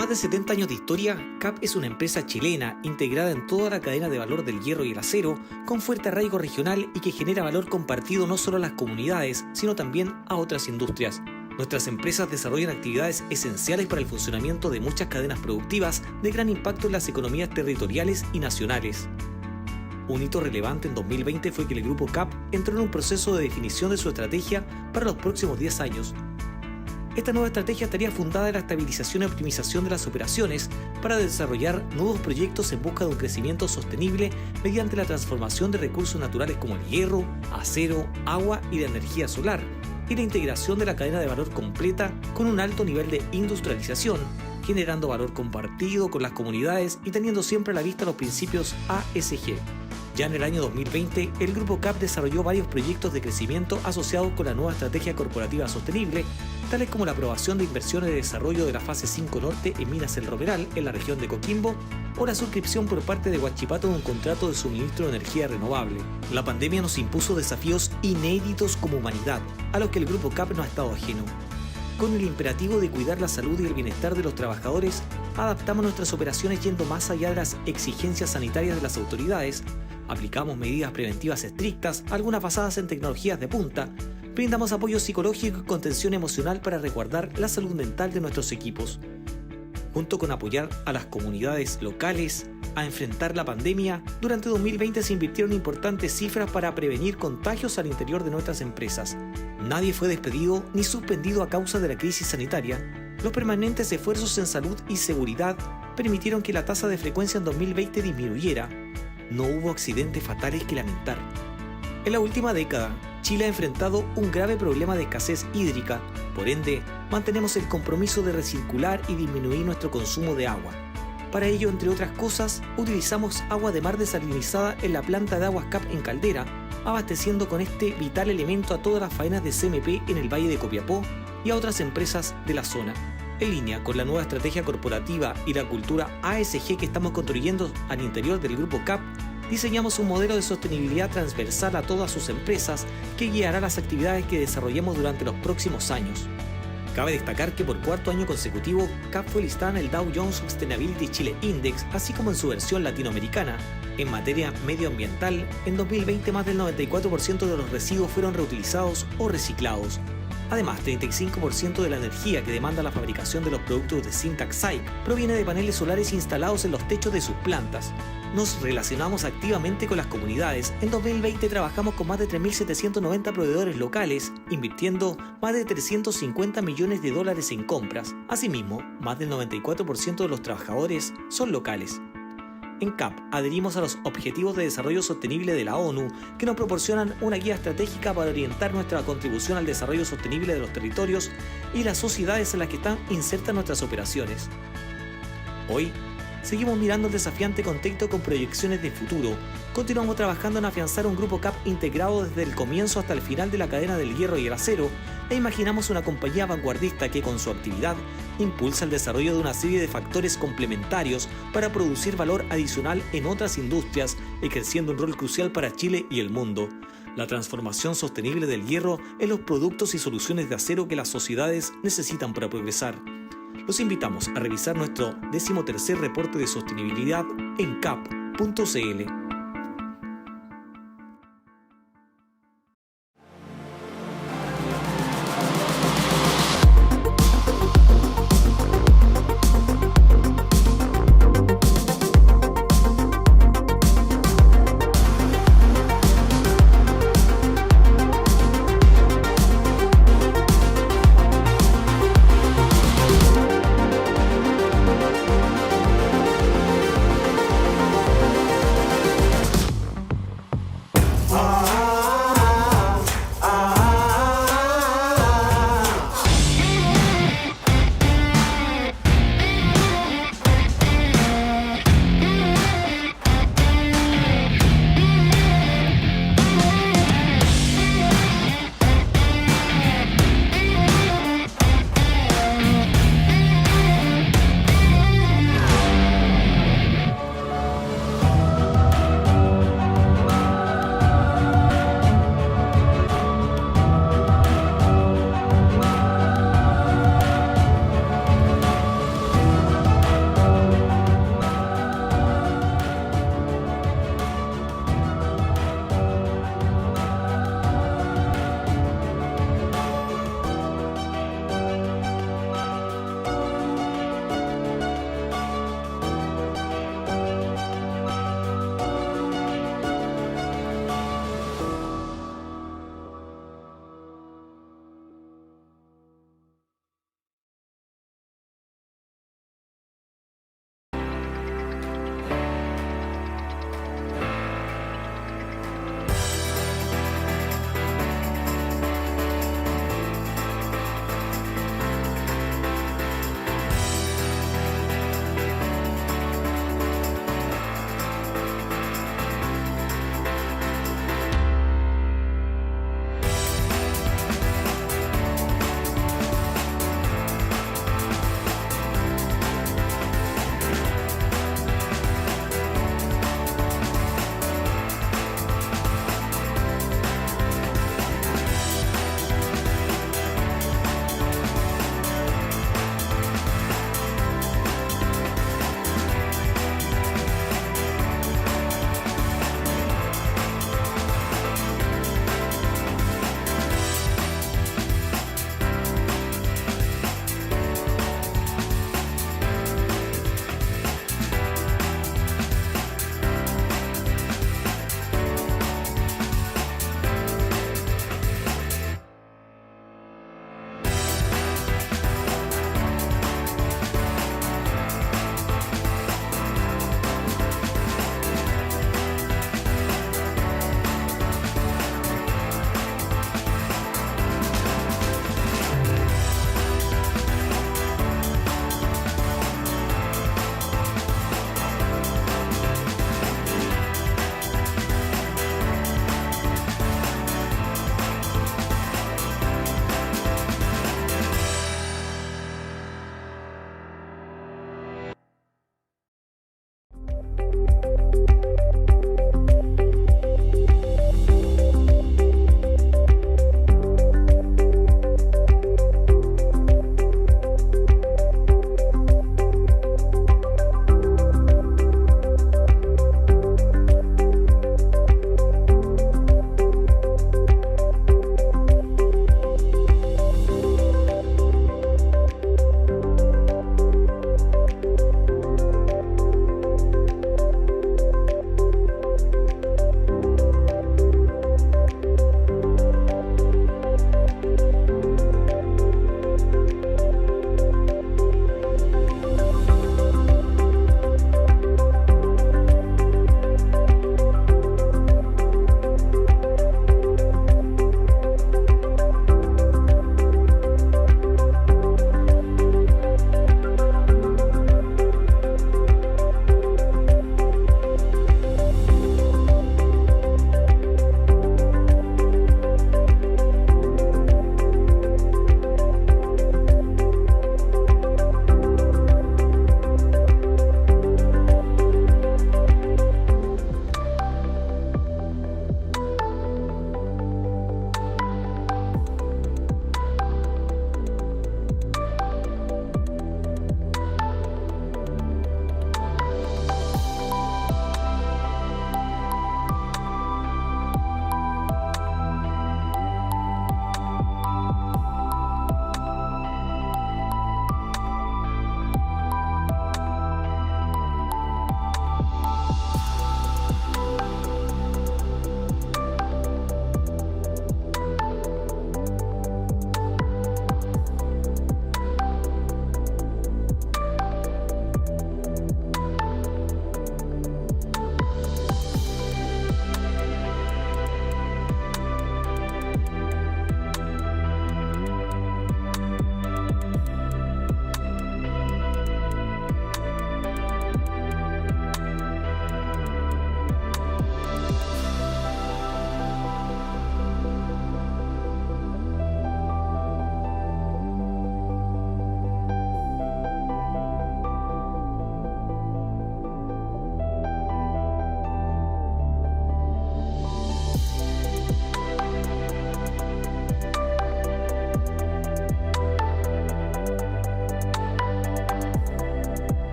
más de 70 años de historia, CAP es una empresa chilena integrada en toda la cadena de valor del hierro y el acero, con fuerte arraigo regional y que genera valor compartido no solo a las comunidades, sino también a otras industrias. Nuestras empresas desarrollan actividades esenciales para el funcionamiento de muchas cadenas productivas de gran impacto en las economías territoriales y nacionales. Un hito relevante en 2020 fue que el Grupo CAP entró en un proceso de definición de su estrategia para los próximos 10 años. Esta nueva estrategia estaría fundada en la estabilización y optimización de las operaciones para desarrollar nuevos proyectos en busca de un crecimiento sostenible mediante la transformación de recursos naturales como el hierro, acero, agua y la energía solar, y la integración de la cadena de valor completa con un alto nivel de industrialización, generando valor compartido con las comunidades y teniendo siempre a la vista los principios ASG. Ya en el año 2020, el Grupo CAP desarrolló varios proyectos de crecimiento asociados con la nueva estrategia corporativa sostenible, tales como la aprobación de inversiones de desarrollo de la fase 5 Norte en Minas El Romeral, en la región de Coquimbo, o la suscripción por parte de Huachipato de un contrato de suministro de energía renovable. La pandemia nos impuso desafíos inéditos como humanidad, a los que el Grupo CAP no ha estado ajeno. Con el imperativo de cuidar la salud y el bienestar de los trabajadores, adaptamos nuestras operaciones yendo más allá de las exigencias sanitarias de las autoridades, aplicamos medidas preventivas estrictas, algunas basadas en tecnologías de punta, brindamos apoyo psicológico y contención emocional para resguardar la salud mental de nuestros equipos. Junto con apoyar a las comunidades locales a enfrentar la pandemia, durante 2020 se invirtieron importantes cifras para prevenir contagios al interior de nuestras empresas. Nadie fue despedido ni suspendido a causa de la crisis sanitaria. Los permanentes esfuerzos en salud y seguridad permitieron que la tasa de frecuencia en 2020 disminuyera. No hubo accidentes fatales que lamentar. En la última década, Chile ha enfrentado un grave problema de escasez hídrica. Por ende, mantenemos el compromiso de recircular y disminuir nuestro consumo de agua. Para ello, entre otras cosas, utilizamos agua de mar desalinizada en la planta de aguas CAP en Caldera, abasteciendo con este vital elemento a todas las faenas de CMP en el Valle de Copiapó y a otras empresas de la zona. En línea con la nueva estrategia corporativa y la cultura ASG que estamos construyendo al interior del Grupo CAP, diseñamos un modelo de sostenibilidad transversal a todas sus empresas que guiará las actividades que desarrollemos durante los próximos años. Cabe destacar que por cuarto año consecutivo, CAP fue listada en el Dow Jones Sustainability Chile Index, así como en su versión latinoamericana. En materia medioambiental, en 2020 más del 94% de los residuos fueron reutilizados o reciclados. Además, 35% de la energía que demanda la fabricación de los productos de Syntax-Syke proviene de paneles solares instalados en los techos de sus plantas. Nos relacionamos activamente con las comunidades. En 2020 trabajamos con más de 3.790 proveedores locales, invirtiendo más de $350 millones en compras. Asimismo, más del 94% de los trabajadores son locales. En CAP adherimos a los Objetivos de Desarrollo Sostenible de la ONU, que nos proporcionan una guía estratégica para orientar nuestra contribución al desarrollo sostenible de los territorios y las sociedades en las que están insertas nuestras operaciones. Hoy, seguimos mirando el desafiante contexto con proyecciones de futuro. Continuamos trabajando en afianzar un Grupo CAP integrado desde el comienzo hasta el final de la cadena del hierro y el acero, e imaginamos una compañía vanguardista que con su actividad impulsa el desarrollo de una serie de factores complementarios para producir valor adicional en otras industrias, ejerciendo un rol crucial para Chile y el mundo. La transformación sostenible del hierro en los productos y soluciones de acero que las sociedades necesitan para progresar. Los invitamos a revisar nuestro 13º reporte de sostenibilidad en cap.cl.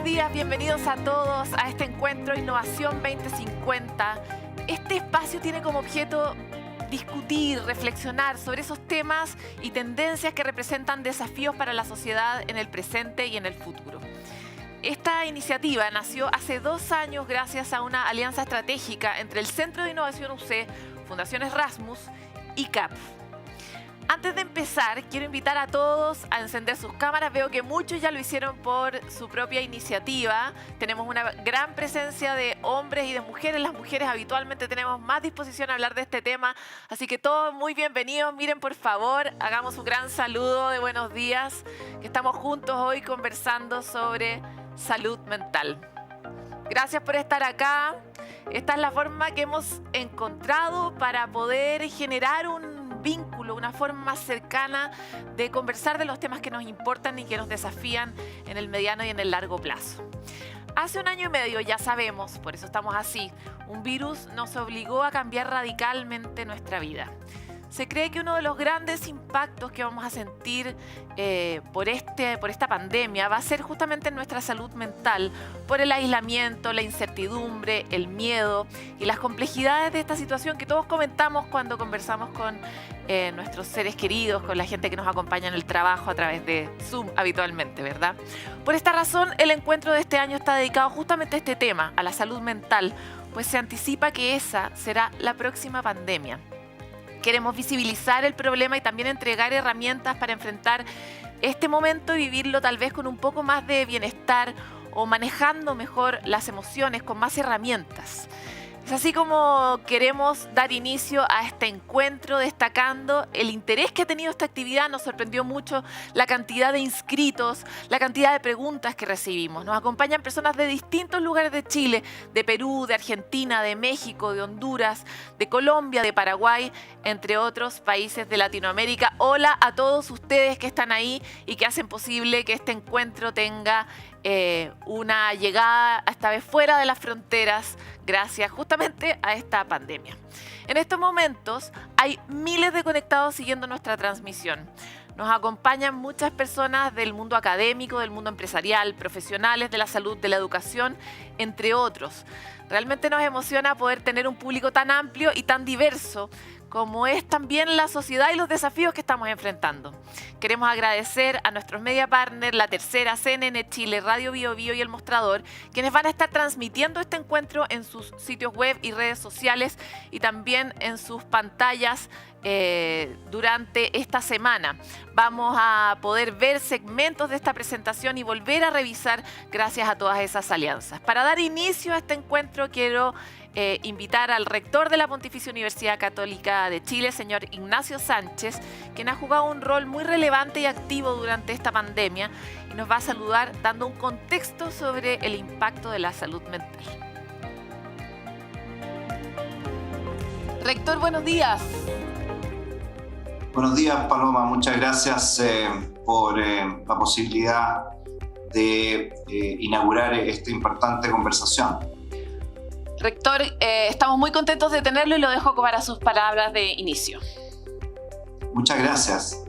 buenos días, bienvenidos a todos a este encuentro Innovación 2050. Este espacio tiene como objeto discutir, reflexionar sobre esos temas y tendencias que representan desafíos para la sociedad en el presente y en el futuro. Esta iniciativa nació hace 2 años gracias a una alianza estratégica entre el Centro de Innovación UC, Fundaciones Rassmuss y CAP. Antes de empezar, quiero invitar a todos a encender sus cámaras. Veo que muchos ya lo hicieron por su propia iniciativa. Tenemos una gran presencia de hombres y de mujeres. Las mujeres habitualmente tenemos más disposición a hablar de este tema. Así que todos muy bienvenidos. Miren, por favor, hagamos un gran saludo de buenos días. Que estamos juntos hoy conversando sobre salud mental. Gracias por estar acá. Esta es la forma que hemos encontrado para poder generar un vínculo, una forma más cercana de conversar de los temas que nos importan y que nos desafían en el mediano y en el largo plazo. Hace 1 año y medio, ya sabemos, por eso estamos así, un virus nos obligó a cambiar radicalmente nuestra vida. Se cree que uno de los grandes impactos que vamos a sentir por esta pandemia va a ser justamente en nuestra salud mental, por el aislamiento, la incertidumbre, el miedo y las complejidades de esta situación que todos comentamos cuando conversamos con nuestros seres queridos, con la gente que nos acompaña en el trabajo a través de Zoom habitualmente, ¿verdad? Por esta razón, el encuentro de este año está dedicado justamente a este tema, a la salud mental, pues se anticipa que esa será la próxima pandemia. Queremos visibilizar el problema y también entregar herramientas para enfrentar este momento y vivirlo tal vez con un poco más de bienestar o manejando mejor las emociones con más herramientas. Es así como queremos dar inicio a este encuentro destacando el interés que ha tenido esta actividad. Nos sorprendió mucho la cantidad de inscritos, la cantidad de preguntas que recibimos. Nos acompañan personas de distintos lugares de Chile, de Perú, de Argentina, de México, de Honduras, de Colombia, de Paraguay, entre otros países de Latinoamérica. Hola a todos ustedes que están ahí y que hacen posible que este encuentro tenga una llegada esta vez fuera de las fronteras gracias justamente a esta pandemia. En estos momentos hay miles de conectados siguiendo nuestra transmisión. Nos acompañan muchas personas del mundo académico, del mundo empresarial, profesionales de la salud, de la educación, entre otros. Realmente nos emociona poder tener un público tan amplio y tan diverso como es también la sociedad y los desafíos que estamos enfrentando. Queremos agradecer a nuestros media partners, La Tercera, CNN Chile, Radio Bio Bio y El Mostrador, quienes van a estar transmitiendo este encuentro en sus sitios web y redes sociales y también en sus pantallas durante esta semana. Vamos a poder ver segmentos de esta presentación y volver a revisar gracias a todas esas alianzas. Para dar inicio a este encuentro quiero invitar al rector de la Pontificia Universidad Católica de Chile, señor Ignacio Sánchez, quien ha jugado un rol muy relevante y activo durante esta pandemia y nos va a saludar dando un contexto sobre el impacto de la salud mental. Rector, buenos días. Buenos días, Paloma. Muchas gracias por la posibilidad de inaugurar esta importante conversación. Rector, estamos muy contentos de tenerlo y lo dejo para sus palabras de inicio. Muchas gracias.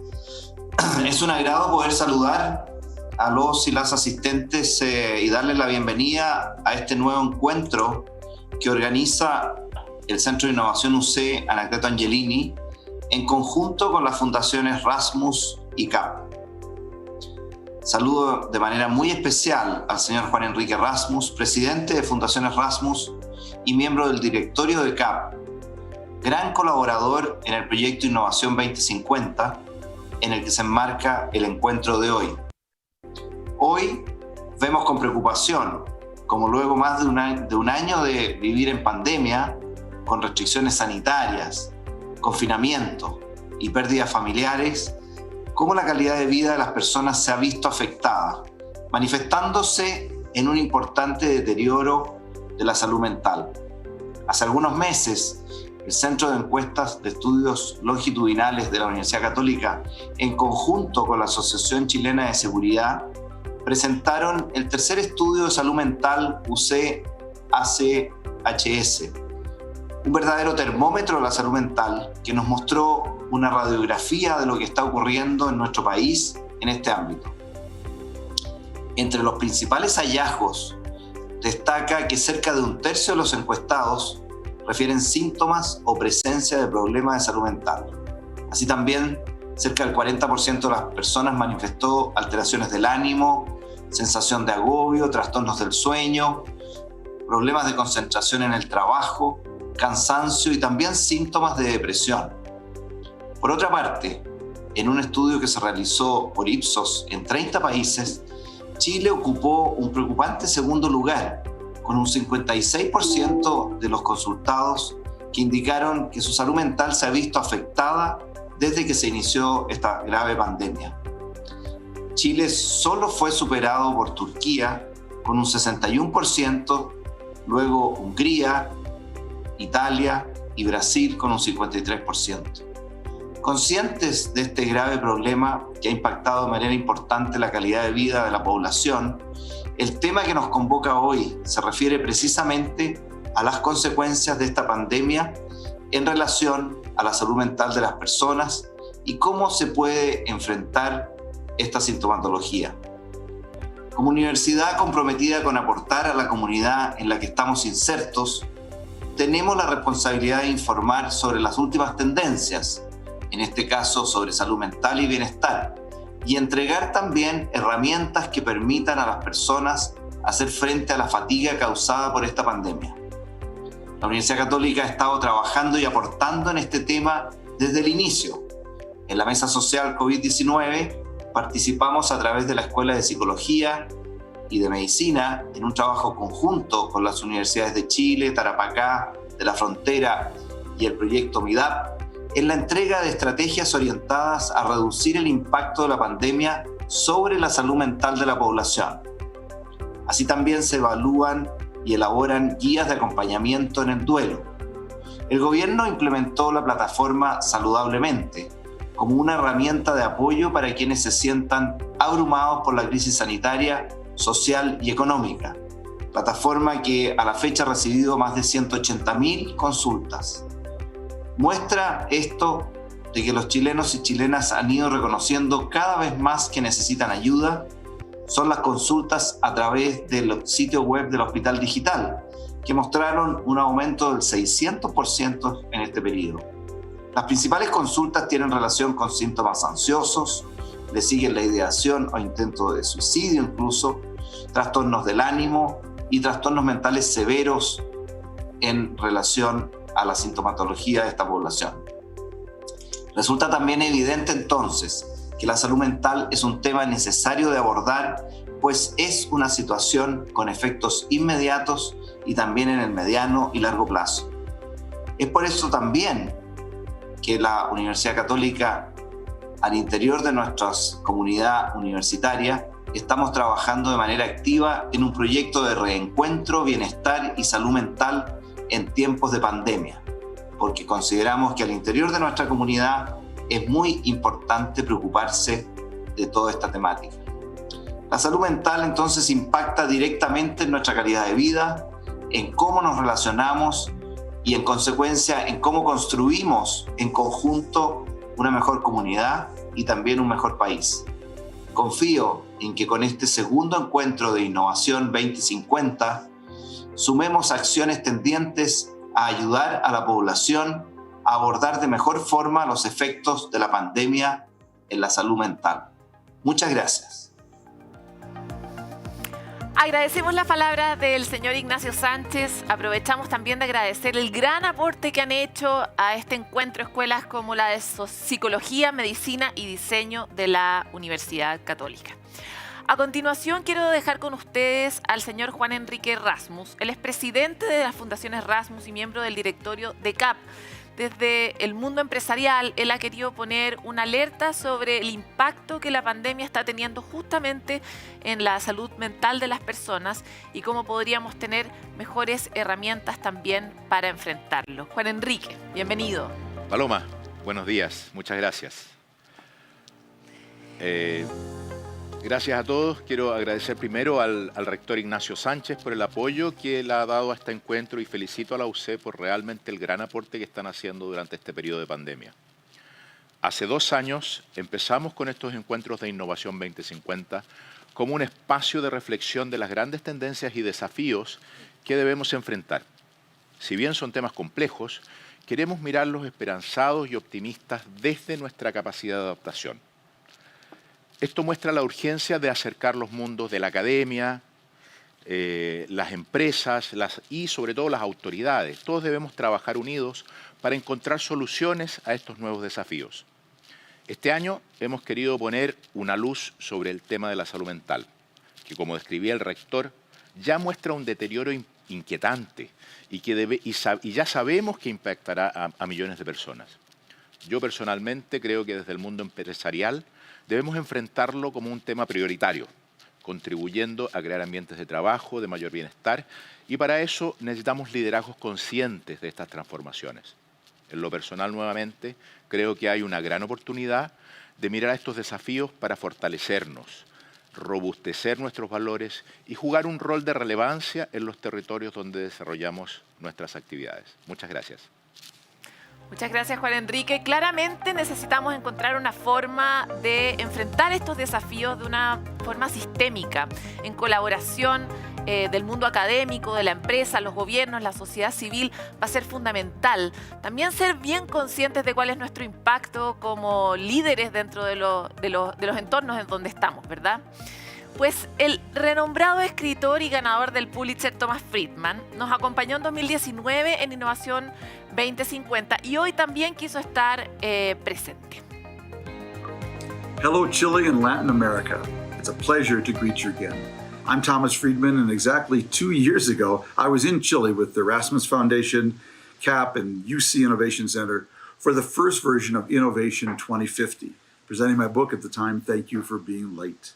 Es un agrado poder saludar a los y las asistentes y darles la bienvenida a este nuevo encuentro que organiza el Centro de Innovación UC Anacleto Angelini en conjunto con las Fundaciones Rassmuss y CAP. Saludo de manera muy especial al señor Juan Enrique Rassmuss, presidente de Fundaciones Rassmuss y miembro del directorio de CAP, gran colaborador en el proyecto Innovación 2050, en el que se enmarca el encuentro de hoy. Hoy vemos con preocupación como luego más de un año de vivir en pandemia, con restricciones sanitarias, confinamiento y pérdidas familiares, cómo la calidad de vida de las personas se ha visto afectada, manifestándose en un importante deterioro de la salud mental. Hace algunos meses, el Centro de Encuestas de Estudios Longitudinales de la Universidad Católica, en conjunto con la Asociación Chilena de Seguridad, presentaron el tercer estudio de salud mental UC-ACHS, un verdadero termómetro de la salud mental que nos mostró una radiografía de lo que está ocurriendo en nuestro país en este ámbito. Entre los principales hallazgos destaca que cerca de un tercio de los encuestados refieren síntomas o presencia de problemas de salud mental. Así también, cerca del 40% de las personas manifestó alteraciones del ánimo, sensación de agobio, trastornos del sueño, problemas de concentración en el trabajo, cansancio y también síntomas de depresión. Por otra parte, en un estudio que se realizó por Ipsos en 30 países, Chile ocupó un preocupante segundo lugar, con un 56% de los consultados que indicaron que su salud mental se ha visto afectada desde que se inició esta grave pandemia. Chile solo fue superado por Turquía con un 61%, luego Hungría, Italia y Brasil con un 53%. Conscientes de este grave problema que ha impactado de manera importante la calidad de vida de la población, el tema que nos convoca hoy se refiere precisamente a las consecuencias de esta pandemia en relación a la salud mental de las personas y cómo se puede enfrentar esta sintomatología. Como universidad comprometida con aportar a la comunidad en la que estamos insertos, tenemos la responsabilidad de informar sobre las últimas tendencias, en este caso sobre salud mental y bienestar, y entregar también herramientas que permitan a las personas hacer frente a la fatiga causada por esta pandemia. La Universidad Católica ha estado trabajando y aportando en este tema desde el inicio. En la mesa social COVID-19 participamos a través de la Escuela de Psicología y de Medicina en un trabajo conjunto con las universidades de Chile, Tarapacá, de la Frontera y el proyecto MIDAP, en la entrega de estrategias orientadas a reducir el impacto de la pandemia sobre la salud mental de la población. Así también se evalúan y elaboran guías de acompañamiento en el duelo. El gobierno implementó la plataforma Saludablemente como una herramienta de apoyo para quienes se sientan abrumados por la crisis sanitaria, social y económica. Plataforma que a la fecha ha recibido más de 180.000 consultas. Muestra esto de que los chilenos y chilenas han ido reconociendo cada vez más que necesitan ayuda son las consultas a través del sitio web del Hospital Digital, que mostraron un aumento del 600% en este periodo. Las principales consultas tienen relación con síntomas ansiosos, le siguen la ideación o intento de suicidio incluso, trastornos del ánimo y trastornos mentales severos en relación a la sintomatología de esta población. Resulta también evidente entonces que la salud mental es un tema necesario de abordar, pues es una situación con efectos inmediatos y también en el mediano y largo plazo. Es por eso también que la Universidad Católica, al interior de nuestra comunidad universitaria, estamos trabajando de manera activa en un proyecto de reencuentro, bienestar y salud mental en tiempos de pandemia, porque consideramos que al interior de nuestra comunidad es muy importante preocuparse de toda esta temática. La salud mental entonces impacta directamente en nuestra calidad de vida, en cómo nos relacionamos y en consecuencia en cómo construimos en conjunto una mejor comunidad y también un mejor país. Confío en que con este segundo encuentro de Innovación 2050 sumemos acciones tendientes a ayudar a la población a abordar de mejor forma los efectos de la pandemia en la salud mental. Muchas gracias. Agradecemos la palabra del señor Ignacio Sánchez. Aprovechamos también de agradecer el gran aporte que han hecho a este encuentro escuelas como la de Psicología, Medicina y Diseño de la Universidad Católica. A continuación quiero dejar con ustedes al señor Juan Enrique Rassmuss. Él es presidente de las Fundaciones Rassmuss y miembro del directorio de CAP. Desde el mundo empresarial, él ha querido poner una alerta sobre el impacto que la pandemia está teniendo justamente en la salud mental de las personas y cómo podríamos tener mejores herramientas también para enfrentarlo. Juan Enrique, bienvenido. Paloma, buenos días, muchas gracias. Gracias a todos. Quiero agradecer primero al rector Ignacio Sánchez por el apoyo que él ha dado a este encuentro y felicito a la UC por realmente el gran aporte que están haciendo durante este periodo de pandemia. Hace 2 años empezamos con estos encuentros de Innovación 2050 como un espacio de reflexión de las grandes tendencias y desafíos que debemos enfrentar. Si bien son temas complejos, queremos mirarlos esperanzados y optimistas desde nuestra capacidad de adaptación. Esto muestra la urgencia de acercar los mundos de la academia, las empresas y sobre todo las autoridades. Todos debemos trabajar unidos para encontrar soluciones a estos nuevos desafíos. Este año hemos querido poner una luz sobre el tema de la salud mental, que como describía el rector, ya muestra un deterioro inquietante y ya sabemos que impactará a millones de personas. Yo personalmente creo que desde el mundo empresarial debemos enfrentarlo como un tema prioritario, contribuyendo a crear ambientes de trabajo, de mayor bienestar, y para eso necesitamos liderazgos conscientes de estas transformaciones. En lo personal, nuevamente, creo que hay una gran oportunidad de mirar a estos desafíos para fortalecernos, robustecer nuestros valores y jugar un rol de relevancia en los territorios donde desarrollamos nuestras actividades. Muchas gracias. Muchas gracias, Juan Enrique. Claramente necesitamos encontrar una forma de enfrentar estos desafíos de una forma sistémica, en colaboración del mundo académico, de la empresa, los gobiernos, la sociedad civil, va a ser fundamental. También ser bien conscientes de cuál es nuestro impacto como líderes dentro de los entornos en donde estamos, ¿verdad? Pues el renombrado escritor y ganador del Pulitzer, Thomas Friedman, nos acompañó en 2019 en Innovación 2050 y hoy también quiso estar presente. Hello, Chile and Latin America. It's a pleasure to greet you again. I'm Thomas Friedman, and exactly 2 years ago, I was in Chile with the Rassmuss Foundation, CAP, and UC Innovation Center for the first version of Innovation 2050, presenting my book at the time, Thank You for Being Late.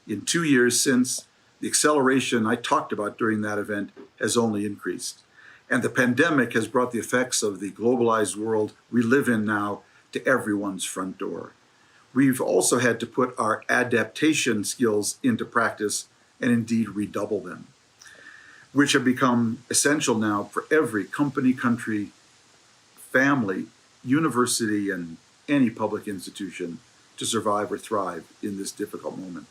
In 2 years since, the acceleration I talked about during that event has only increased. And the pandemic has brought the effects of the globalized world we live in now to everyone's front door. We've also had to put our adaptation skills into practice and indeed redouble them, which have become essential now for every company, country, family, university, and any public institution to survive or thrive in this difficult moment.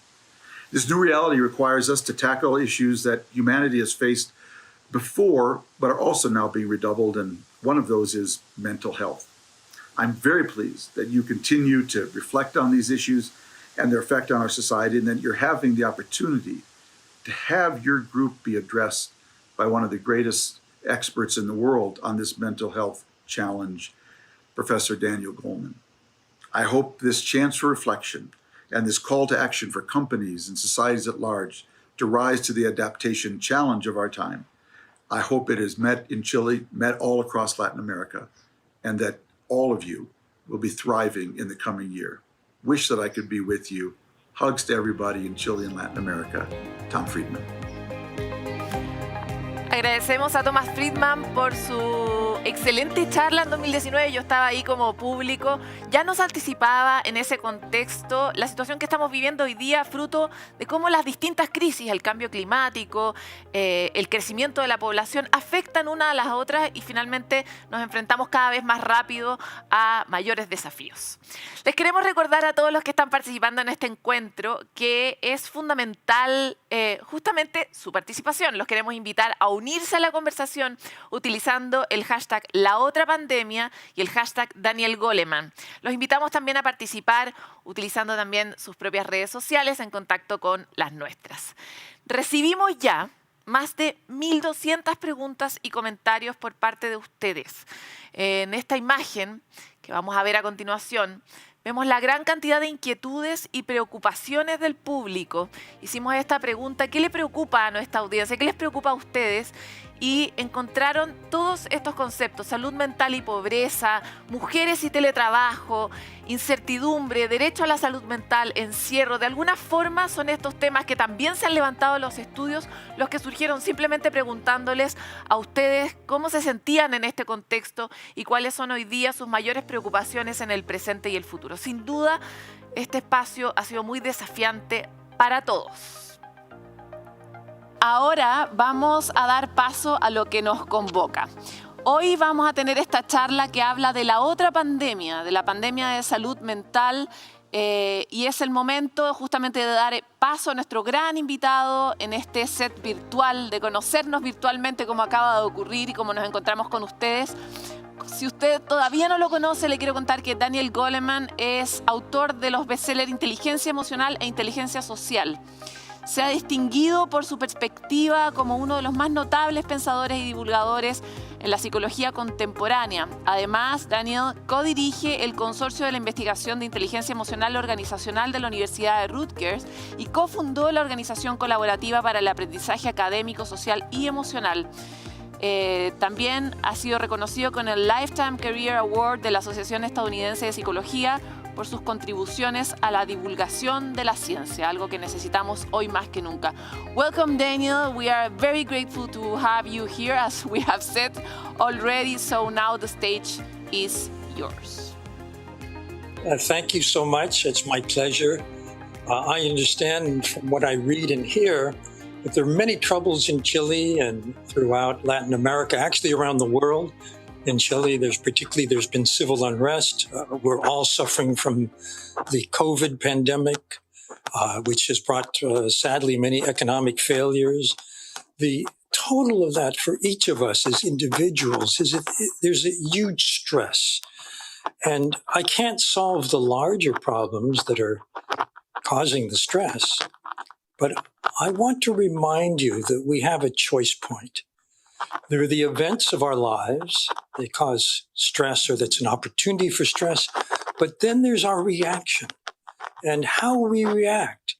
This new reality requires us to tackle issues that humanity has faced before, but are also now being redoubled, and one of those is mental health. I'm very pleased that you continue to reflect on these issues and their effect on our society, and that you're having the opportunity to have your group be addressed by one of the greatest experts in the world on this mental health challenge, Professor Daniel Goleman. I hope this chance for reflection and this call to action for companies and societies at large to rise to the adaptation challenge of our time, I hope it is met in Chile, met all across Latin America, and that all of you will be thriving in the coming year. Wish that I could be with you. Hugs to everybody in Chile and Latin America. Tom Friedman. Agradecemos a Thomas Friedman por su excelente charla en 2019. Yo estaba ahí como público. Ya nos anticipaba en ese contexto la situación que estamos viviendo hoy día, fruto de cómo las distintas crisis, el cambio climático, el crecimiento de la población, afectan una a las otras y finalmente nos enfrentamos cada vez más rápido a mayores desafíos. Les queremos recordar a todos los que están participando en este encuentro que es fundamental justamente su participación. Los queremos invitar a unirse a la conversación utilizando el hashtag La Otra Pandemia y el hashtag Daniel Goleman. Los invitamos también a participar utilizando también sus propias redes sociales en contacto con las nuestras. Recibimos ya más de 1.200 preguntas y comentarios por parte de ustedes. En esta imagen que vamos a ver a continuación, vemos la gran cantidad de inquietudes y preocupaciones del público. Hicimos esta pregunta, ¿qué le preocupa a nuestra audiencia? ¿Qué les preocupa a ustedes? Y encontraron todos estos conceptos: salud mental y pobreza, mujeres y teletrabajo, incertidumbre, derecho a la salud mental, encierro. De alguna forma son estos temas que también se han levantado en los estudios, los que surgieron simplemente preguntándoles a ustedes cómo se sentían en este contexto y cuáles son hoy día sus mayores preocupaciones en el presente y el futuro. Sin duda, este espacio ha sido muy desafiante para todos. Ahora vamos a dar paso a lo que nos convoca. Hoy vamos a tener esta charla que habla de la otra pandemia, de la pandemia de salud mental Y es el momento justamente de dar paso a nuestro gran invitado en este set virtual, de conocernos virtualmente como acaba de ocurrir y como nos encontramos con ustedes. Si usted todavía no lo conoce, le quiero contar que Daniel Goleman es autor de los bestsellers Inteligencia Emocional e Inteligencia Social. Se ha distinguido por su perspectiva como uno de los más notables pensadores y divulgadores en la psicología contemporánea. Además, Daniel codirige el Consorcio de la Investigación de Inteligencia Emocional Organizacional de la Universidad de Rutgers y cofundó la Organización Colaborativa para el Aprendizaje Académico, Social y Emocional. También ha sido reconocido con el Lifetime Career Award de la Asociación Estadounidense de Psicología por sus contribuciones a la divulgación de la ciencia, algo que necesitamos hoy más que nunca. Welcome, Daniel. We are very grateful to have you here, as we have said already. So now the stage is yours. Thank you so much. It's my pleasure. I understand from what I read and hear that there are many troubles in Chile and throughout Latin America, actually around the world. In Chile, there's been civil unrest. We're all suffering from the COVID pandemic, which has brought, sadly, many economic failures. The total of that for each of us as individuals there's a huge stress. And I can't solve the larger problems that are causing the stress, but I want to remind you that we have a choice point. There are the events of our lives. They cause stress, or that's an opportunity for stress. But then there's our reaction. And how we react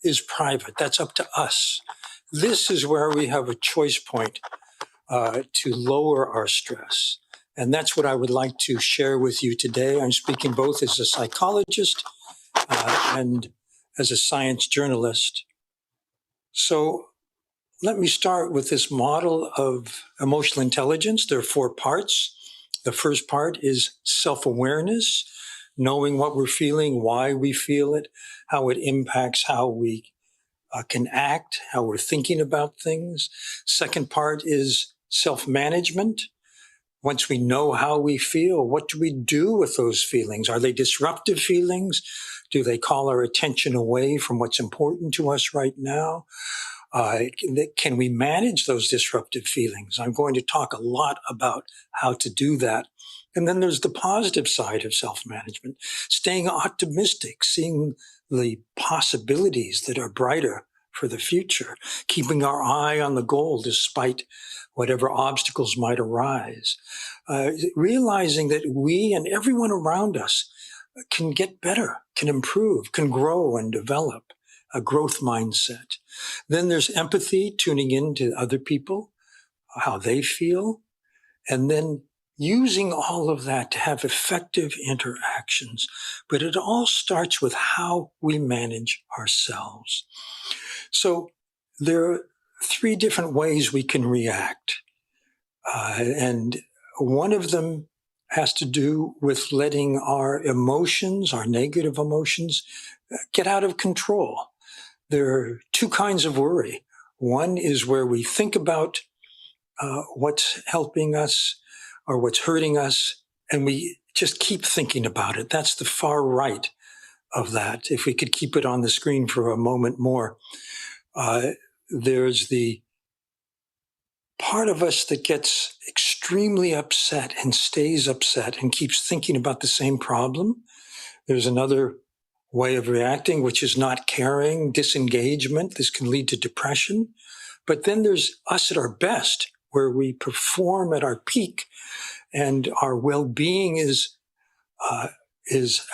is private. That's up to us. This is where we have a choice point to lower our stress. And that's what I would like to share with you today. I'm speaking both as a psychologist and as a science journalist. So let me start with this model of emotional intelligence. There are 4 parts. The first part is self-awareness, knowing what we're feeling, why we feel it, how it impacts how we can act, how we're thinking about things. Second part is self-management. Once we know how we feel, what do we do with those feelings? Are they disruptive feelings? Do they call our attention away from what's important to us right now? Can we manage those disruptive feelings? I'm going to talk a lot about how to do that. And then there's the positive side of self-management, staying optimistic, seeing the possibilities that are brighter for the future, keeping our eye on the goal despite whatever obstacles might arise, realizing that we and everyone around us can get better, can improve, can grow and develop. A growth mindset. Then there's empathy, tuning in to other people, how they feel, and then using all of that to have effective interactions. But it all starts with how we manage ourselves. So there are 3 different ways we can react. And one of them has to do with letting our emotions, our negative emotions, get out of control. There are 2 kinds of worry. One is where we think about what's helping us or what's hurting us, and we just keep thinking about it. That's the far right of that. If we could keep it on the screen for a moment more. There's the part of us that gets extremely upset and stays upset and keeps thinking about the same problem. There's another way of reacting, which is not caring, disengagement. This can lead to depression. But then there's us at our best, where we perform at our peak and our well-being is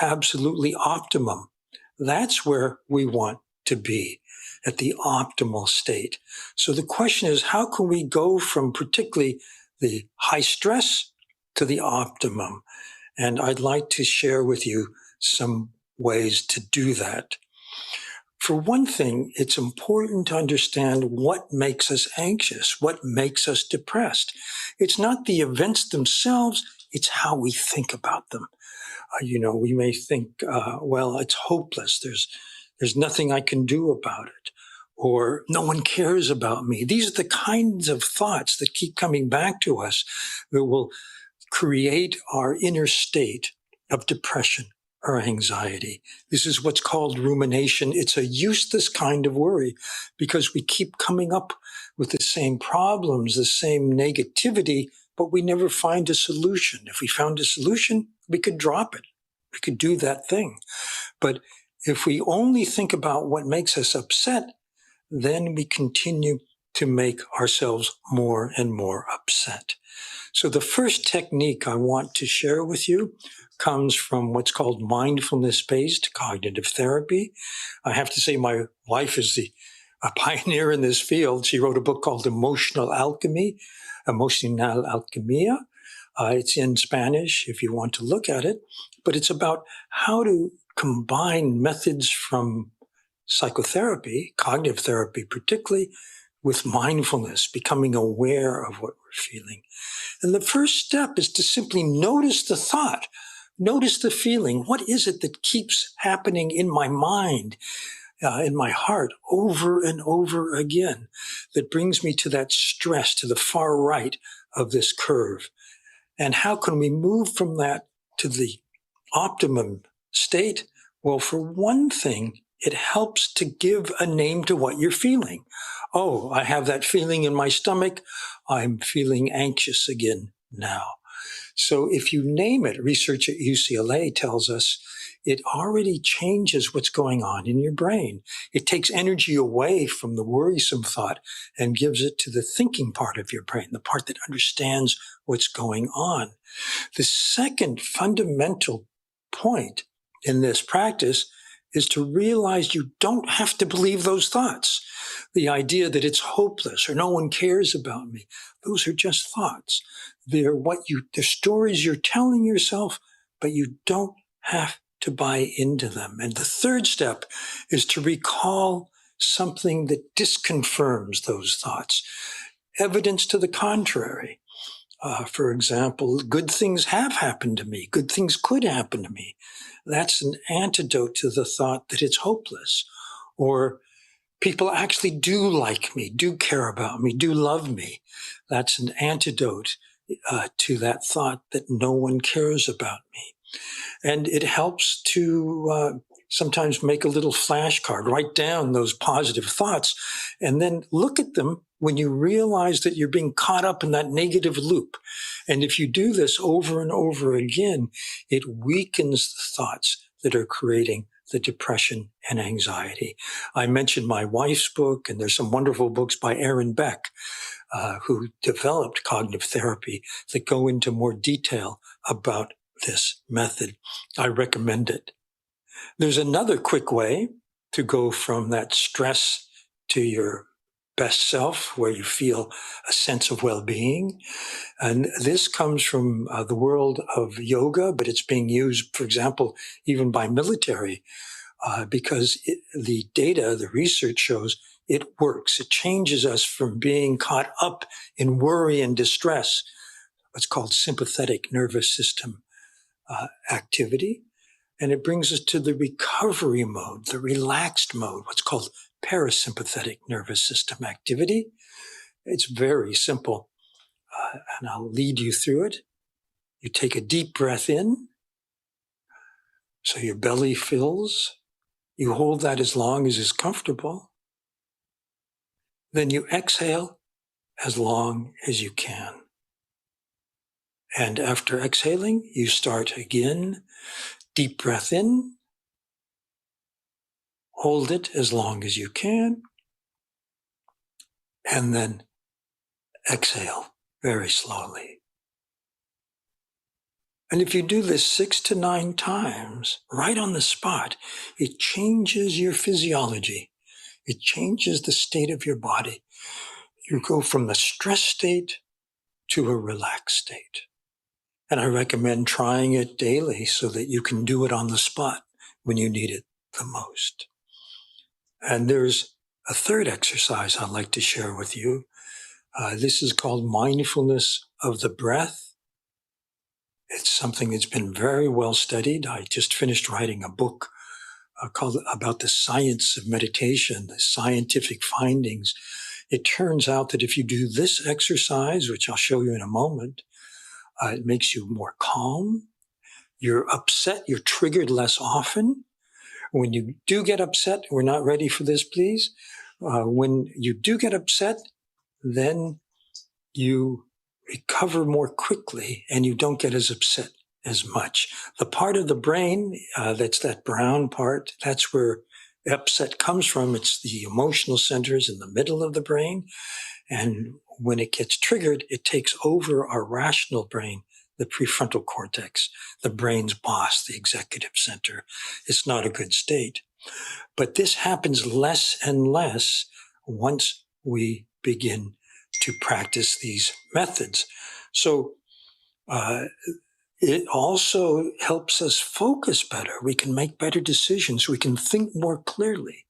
absolutely optimum. That's where we want to be, at the optimal state. So the question is, how can we go from particularly the high stress to the optimum? And I'd like to share with you some ways to do that. For one thing, it's important to understand what makes us anxious, what makes us depressed. It's not the events themselves, it's how we think about them. We may think, well, it's hopeless. There's nothing I can do about it. Or no one cares about me. These are the kinds of thoughts that keep coming back to us that will create our inner state of depression or anxiety. This is what's called rumination. It's a useless kind of worry because we keep coming up with the same problems, the same negativity, but we never find a solution. If we found a solution, we could drop it. We could do that thing. But if we only think about what makes us upset, then we continue to make ourselves more and more upset. So the first technique I want to share with you comes from what's called mindfulness-based cognitive therapy. I have to say my wife is a pioneer in this field. She wrote a book called Emotional Alchemy, Emocional Alquimia. It's in Spanish if you want to look at it, but it's about how to combine methods from psychotherapy, cognitive therapy particularly, with mindfulness, becoming aware of what we're feeling. And the first step is to simply notice the thought, notice the feeling. What is it that keeps happening in my mind, in my heart, over and over again, that brings me to that stress, to the far right of this curve? And how can we move from that to the optimum state? Well, for one thing, it helps to give a name to what you're feeling. Oh, I have that feeling in my stomach. I'm feeling anxious again now. So if you name it, research at UCLA tells us it already changes what's going on in your brain. It takes energy away from the worrisome thought and gives it to the thinking part of your brain, the part that understands what's going on. The second fundamental point in this practice is to realize you don't have to believe those thoughts. The idea that it's hopeless or no one cares about me, those are just thoughts. They're stories you're telling yourself, but you don't have to buy into them. And the third step is to recall something that disconfirms those thoughts. Evidence to the contrary. For example, good things have happened to me. Good things could happen to me. That's an antidote to the thought that it's hopeless. Or people actually do like me, do care about me, do love me. That's an antidote to that thought that no one cares about me. And it helps to sometimes make a little flashcard, write down those positive thoughts, and then look at them when you realize that you're being caught up in that negative loop. And if you do this over and over again, it weakens the thoughts that are creating the depression and anxiety. I mentioned my wife's book, and there's some wonderful books by Aaron Beck, who developed cognitive therapy that go into more detail about this method. I recommend it. There's another quick way to go from that stress to your best self, where you feel a sense of well-being. And this comes from the world of yoga, but it's being used, for example, even by military, because the data, the research shows it works. It changes us from being caught up in worry and distress, what's called sympathetic nervous system activity. And it brings us to the recovery mode, the relaxed mode, what's called parasympathetic nervous system activity. It's very simple, and I'll lead you through it. You take a deep breath in, so your belly fills. You hold that as long as is comfortable. Then you exhale as long as you can. And after exhaling, you start again. Deep breath in. Hold it as long as you can. And then exhale very slowly. And if you do this 6 to 9 times, right on the spot, it changes your physiology. It changes the state of your body. You go from the stress state to a relaxed state. And I recommend trying it daily so that you can do it on the spot when you need it the most. And there's a third exercise I'd like to share with you. This is called mindfulness of the breath. It's something that's been very well studied. I just finished writing a book called about the science of meditation, the scientific findings. It turns out that if you do this exercise, which I'll show you in a moment, it makes you more calm. you're upset, you're triggered less often. When you do get upset, we're not ready for this, please. When you do get upset, then you recover more quickly and you don't get as upset as much. The part of the brain, that's that brown part, that's where upset comes from. It's the emotional centers in the middle of the brain. And when it gets triggered, it takes over our rational brain, the prefrontal cortex, the brain's boss, the executive center. It's not a good state. But this happens less and less once we begin to practice these methods. So it also helps us focus better. We can make better decisions. We can think more clearly.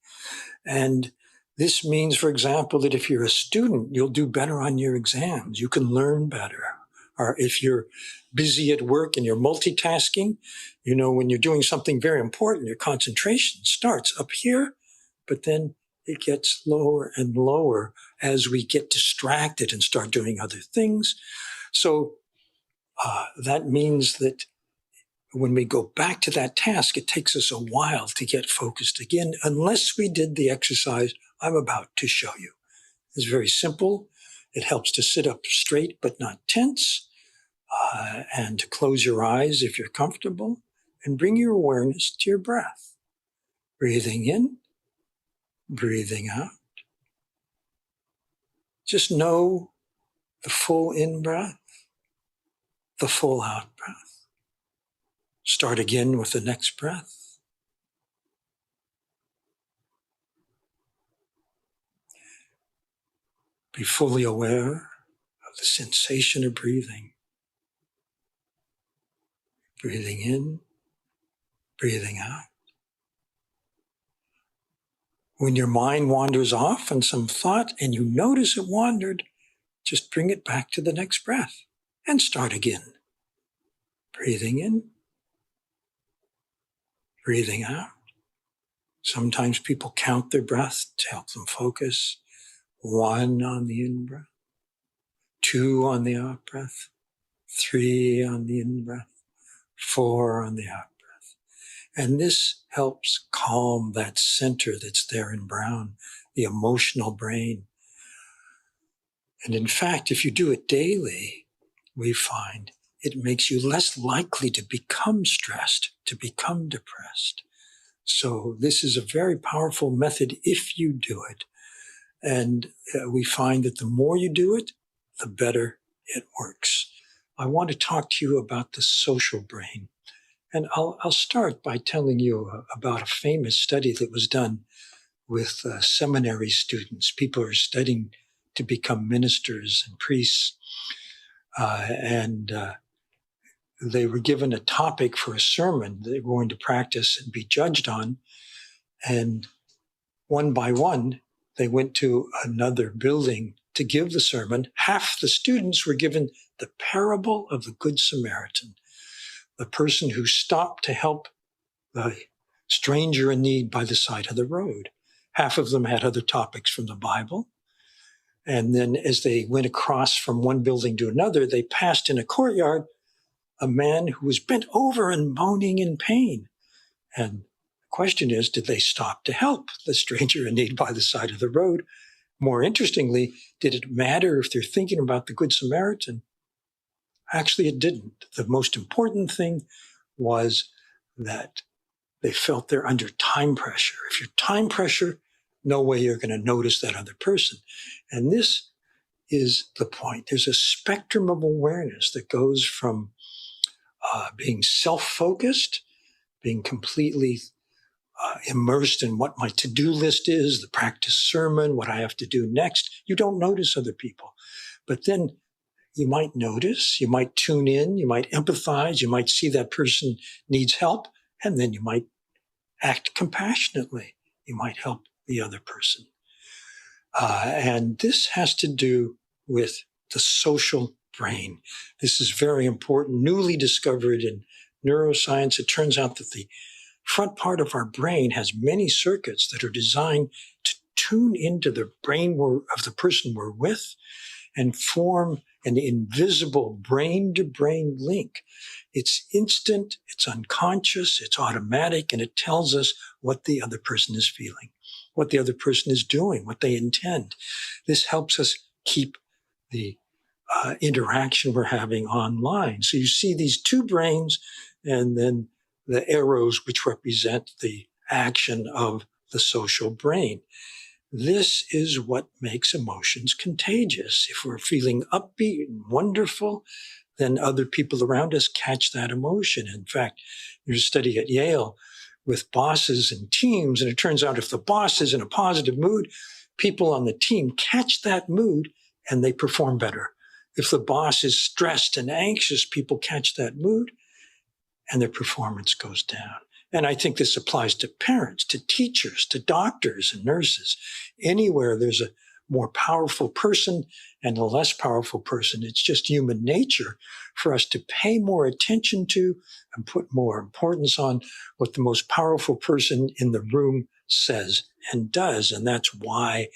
And this means, for example, that if you're a student, you'll do better on your exams. You can learn better. Or if you're busy at work and you're multitasking, you know, when you're doing something very important, your concentration starts up here, but then it gets lower and lower as we get distracted and start doing other things. So that means that when we go back to that task, it takes us a while to get focused again, unless we did the exercise I'm about to show you. It's very simple. It helps to sit up straight but not tense, and to close your eyes if you're comfortable, and bring your awareness to your breath. Breathing in, breathing out. Just know the full in-breath, the full out-breath. Start again with the next breath. Be fully aware of the sensation of breathing. Breathing in, breathing out. When your mind wanders off on some thought and you notice it wandered, just bring it back to the next breath and start again. Breathing in, breathing out. Sometimes people count their breath to help them focus. 1 on the in-breath, 2 on the out-breath, 3 on the in-breath, 4 on the out-breath. And this helps calm that center that's there in brown, the emotional brain. And in fact, if you do it daily, we find it makes you less likely to become stressed, to become depressed. So this is a very powerful method if you do it. And we find that the more you do it, the better it works. I want to talk to you about the social brain. And I'll start by telling you about a famous study that was done with seminary students. People are studying to become ministers and priests. And they were given a topic for a sermon they were going to practice and be judged on. And one by one, they went to another building to give the sermon. Half the students were given the parable of the Good Samaritan, the person who stopped to help the stranger in need by the side of the road. Half of them had other topics from the Bible. And then as they went across from one building to another, they passed in a courtyard a man who was bent over and moaning in pain. And the question is, did they stop to help the stranger in need by the side of the road? More interestingly, did it matter if they're thinking about the Good Samaritan? Actually, it didn't. The most important thing was that they felt they're under time pressure. If you're time pressure, no way you're going to notice that other person. And this is the point. There's a spectrum of awareness that goes from being self-focused, being completely immersed in what my to-do list is, the practice sermon, what I have to do next. You don't notice other people. But then you might notice, you might tune in, you might empathize, you might see that person needs help, and then you might act compassionately. You might help the other person. And this has to do with the social brain. This is very important, newly discovered in neuroscience. It turns out that the front part of our brain has many circuits that are designed to tune into the brain of the person we're with and form an invisible brain-to-brain link. It's instant, it's unconscious, it's automatic, and it tells us what the other person is feeling, what the other person is doing, what they intend. This helps us keep the interaction we're having online. So you see these two brains and then the arrows which represent the action of the social brain. This is what makes emotions contagious. If we're feeling upbeat and wonderful, then other people around us catch that emotion. In fact, there's a study at Yale with bosses and teams, and it turns out if the boss is in a positive mood, people on the team catch that mood and they perform better. If the boss is stressed and anxious, people catch that mood and their performance goes down. And I think this applies to parents, to teachers, to doctors and nurses. Anywhere there's a more powerful person and a less powerful person, it's just human nature for us to pay more attention to and put more importance on what the most powerful person in the room says and does. And that's why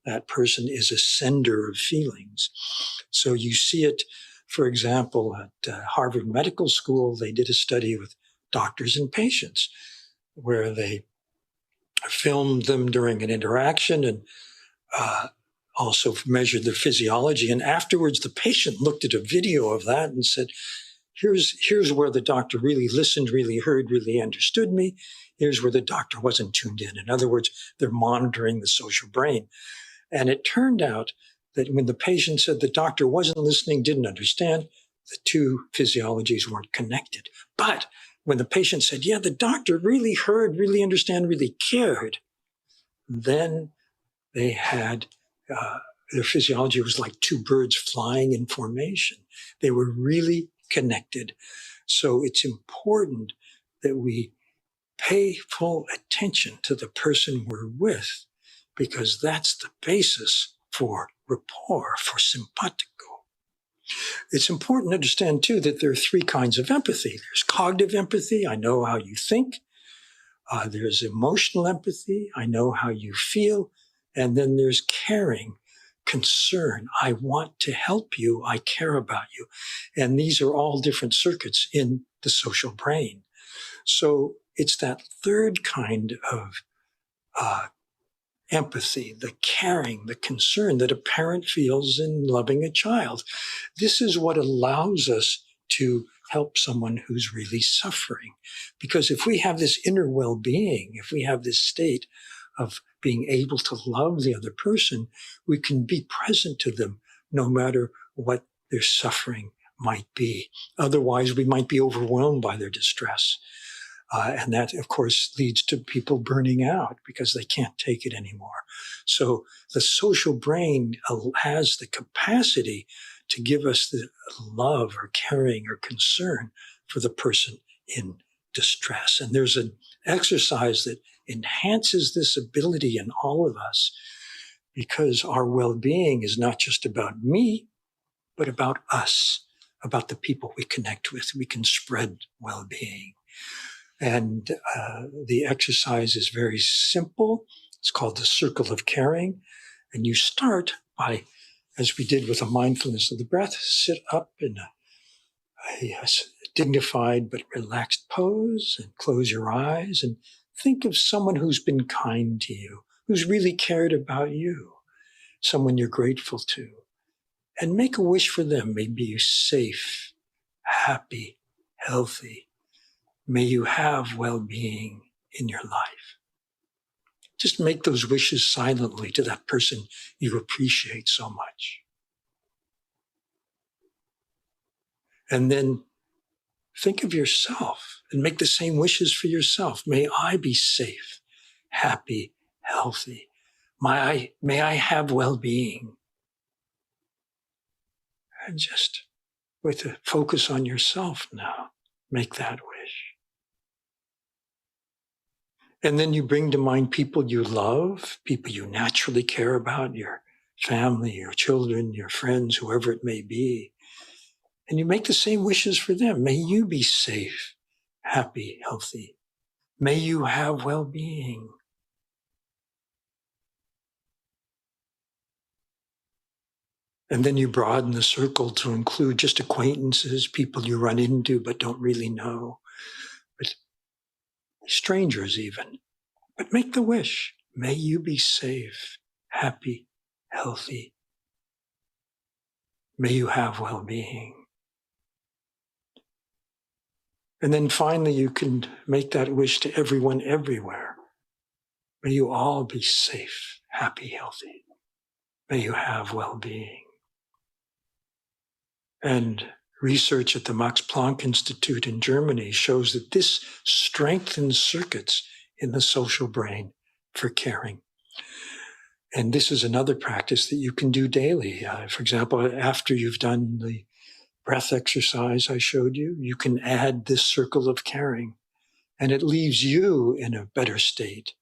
that person is a sender of feelings. So you see it, for example, at Harvard Medical School, they did a study with doctors and patients where they filmed them during an interaction and also measured their physiology. And afterwards, the patient looked at a video of that and said, here's where the doctor really listened, really heard, really understood me. Here's where the doctor wasn't tuned in. In other words, they're monitoring the social brain. And it turned out that when the patient said the doctor wasn't listening, didn't understand, the two physiologies weren't connected. But when the patient said, yeah, the doctor really heard, really understand, really cared, then they had, their physiology was like two birds flying in formation. They were really connected. So it's important that we pay full attention to the person we're with, because that's the basis for rapport, for simpatico. It's important to understand, too, that there are three kinds of empathy. There's cognitive empathy, I know how you think. There's emotional empathy, I know how you feel. And then there's caring, concern. I want to help you, I care about you. And these are all different circuits in the social brain. So it's that third kind of empathy, the caring, the concern that a parent feels in loving a child. This is what allows us to help someone who's really suffering. Because if we have this inner well-being, if we have this state of being able to love the other person, we can be present to them no matter what their suffering might be. Otherwise, we might be overwhelmed by their distress. And that, of course, leads to people burning out because they can't take it anymore. So the social brain has the capacity to give us the love or caring or concern for the person in distress. And there's an exercise that enhances this ability in all of us, because our well-being is not just about me, but about us, about the people we connect with. We can spread well-being. And the exercise is very simple. It's called the circle of caring. And you start by, as we did with a mindfulness of the breath, sit up in a dignified but relaxed pose and close your eyes and think of someone who's been kind to you, who's really cared about you, someone you're grateful to. And make a wish for them. May be safe, happy, healthy. May you have well-being in your life. Just make those wishes silently to that person you appreciate so much. And then think of yourself and make the same wishes for yourself. May I be safe, happy, healthy. May I have well-being. And just with a focus on yourself now, make that wish. And then you bring to mind people you love, people you naturally care about, your family, your children, your friends, whoever it may be. And you make the same wishes for them. May you be safe, happy, healthy. May you have well-being. And then you broaden the circle to include just acquaintances, people you run into but don't really know, but strangers even. But make the wish. May you be safe, happy, healthy. May you have well-being. And then finally, you can make that wish to everyone everywhere. May you all be safe, happy, healthy. May you have well-being. And research at the Max Planck Institute in Germany shows that this strengthens circuits in the social brain for caring. And this is another practice that you can do daily. For example, after you've done the breath exercise I showed you, you can add this circle of caring, and it leaves you in a better state.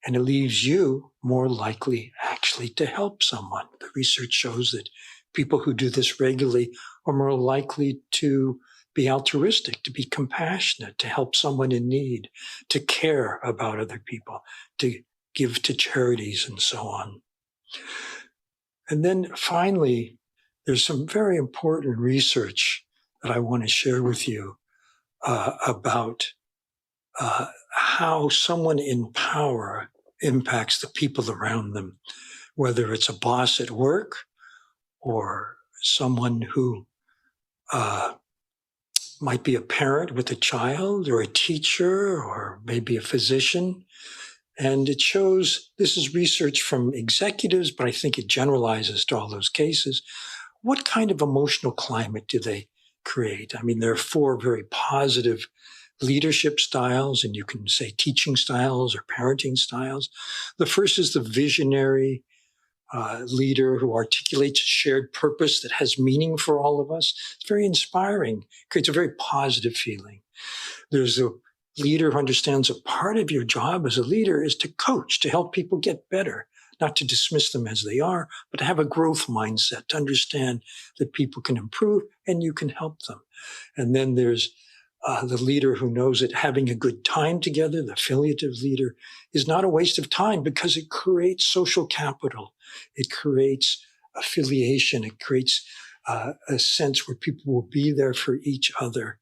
And it leaves you more likely actually to help someone. The research shows that people who do this regularly are more likely to be altruistic, to be compassionate, to help someone in need, to care about other people, to give to charities and so on. And then finally, there's some very important research that I want to share with you about how someone in power impacts the people around them, whether it's a boss at work or someone who might be a parent with a child or a teacher or maybe a physician. And it shows, this is research from executives, but I think it generalizes to all those cases. What kind of emotional climate do they create? I mean, there are 4 very positive leadership styles, and you can say teaching styles or parenting styles. The first is the visionary leader who articulates a shared purpose that has meaning for all of us. It's very inspiring, creates a very positive feeling. There's a leader who understands a part of your job as a leader is to coach, to help people get better, not to dismiss them as they are, but to have a growth mindset, to understand that people can improve and you can help them. And then there's the leader who knows that having a good time together, the affiliative leader, is not a waste of time because it creates social capital. It creates affiliation. It creates a sense where people will be there for each other.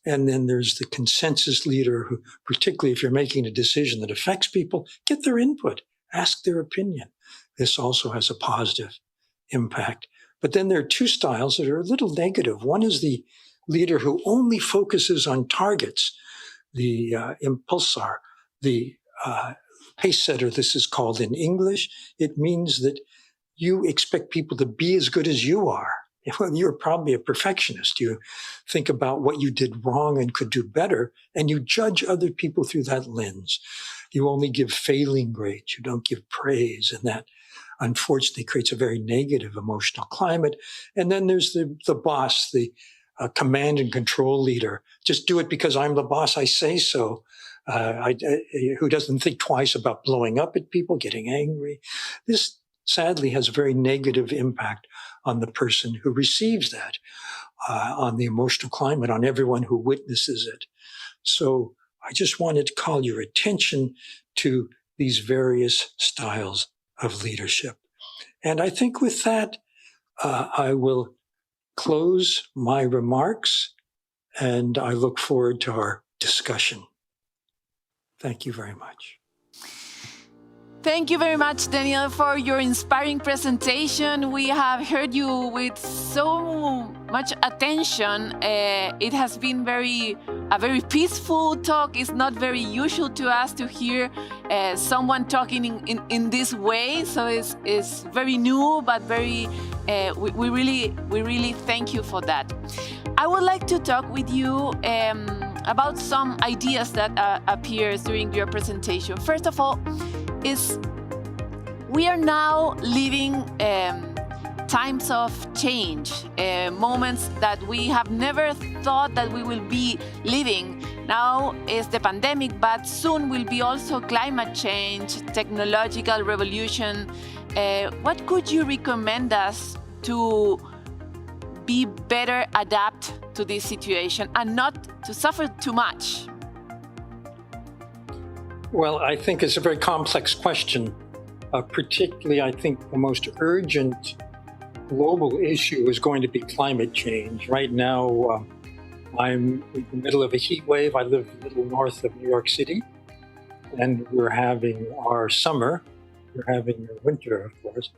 And then there's the consensus leader who, particularly if you're making a decision that affects people, get their input, ask their opinion. This also has a positive impact. But then there are 2 styles that are a little negative. One is the leader who only focuses on targets, the impulsar, the pace setter, this is called in English. It means that you expect people to be as good as you are. Well, you're probably a perfectionist. You think about what you did wrong and could do better, and you judge other people through that lens. You only give failing grades. You don't give praise, and that unfortunately creates a very negative emotional climate. And then there's the boss, the command and control leader. Just do it because I'm the boss, I say so. Who doesn't think twice about blowing up at people, getting angry. This sadly has a very negative impact on the person who receives that, on the emotional climate, on everyone who witnesses it. So I just wanted to call your attention to these various styles of leadership. And I think with that, I will close my remarks, and I look forward to our discussion. Thank you very much. Thank you very much, Daniel, for your inspiring presentation. We have heard you with so much attention. It has been a very peaceful talk. It's not very usual to us to hear someone talking in this way. So it's very new, but very. We really thank you for that. I would like to talk with you about some ideas that appears during your presentation. First of all, we are now living times of change, moments that we have never thought that we will be living. Now is the pandemic, but soon will be also climate change, technological revolution. What could you recommend us to be better adapt to this situation and not to suffer too much? Well, I think it's a very complex question. Particularly, I think the most urgent global issue is going to be climate change. Right now, I'm in the middle of a heat wave. I live a little north of New York City, and we're having our summer. We're having our winter, of course.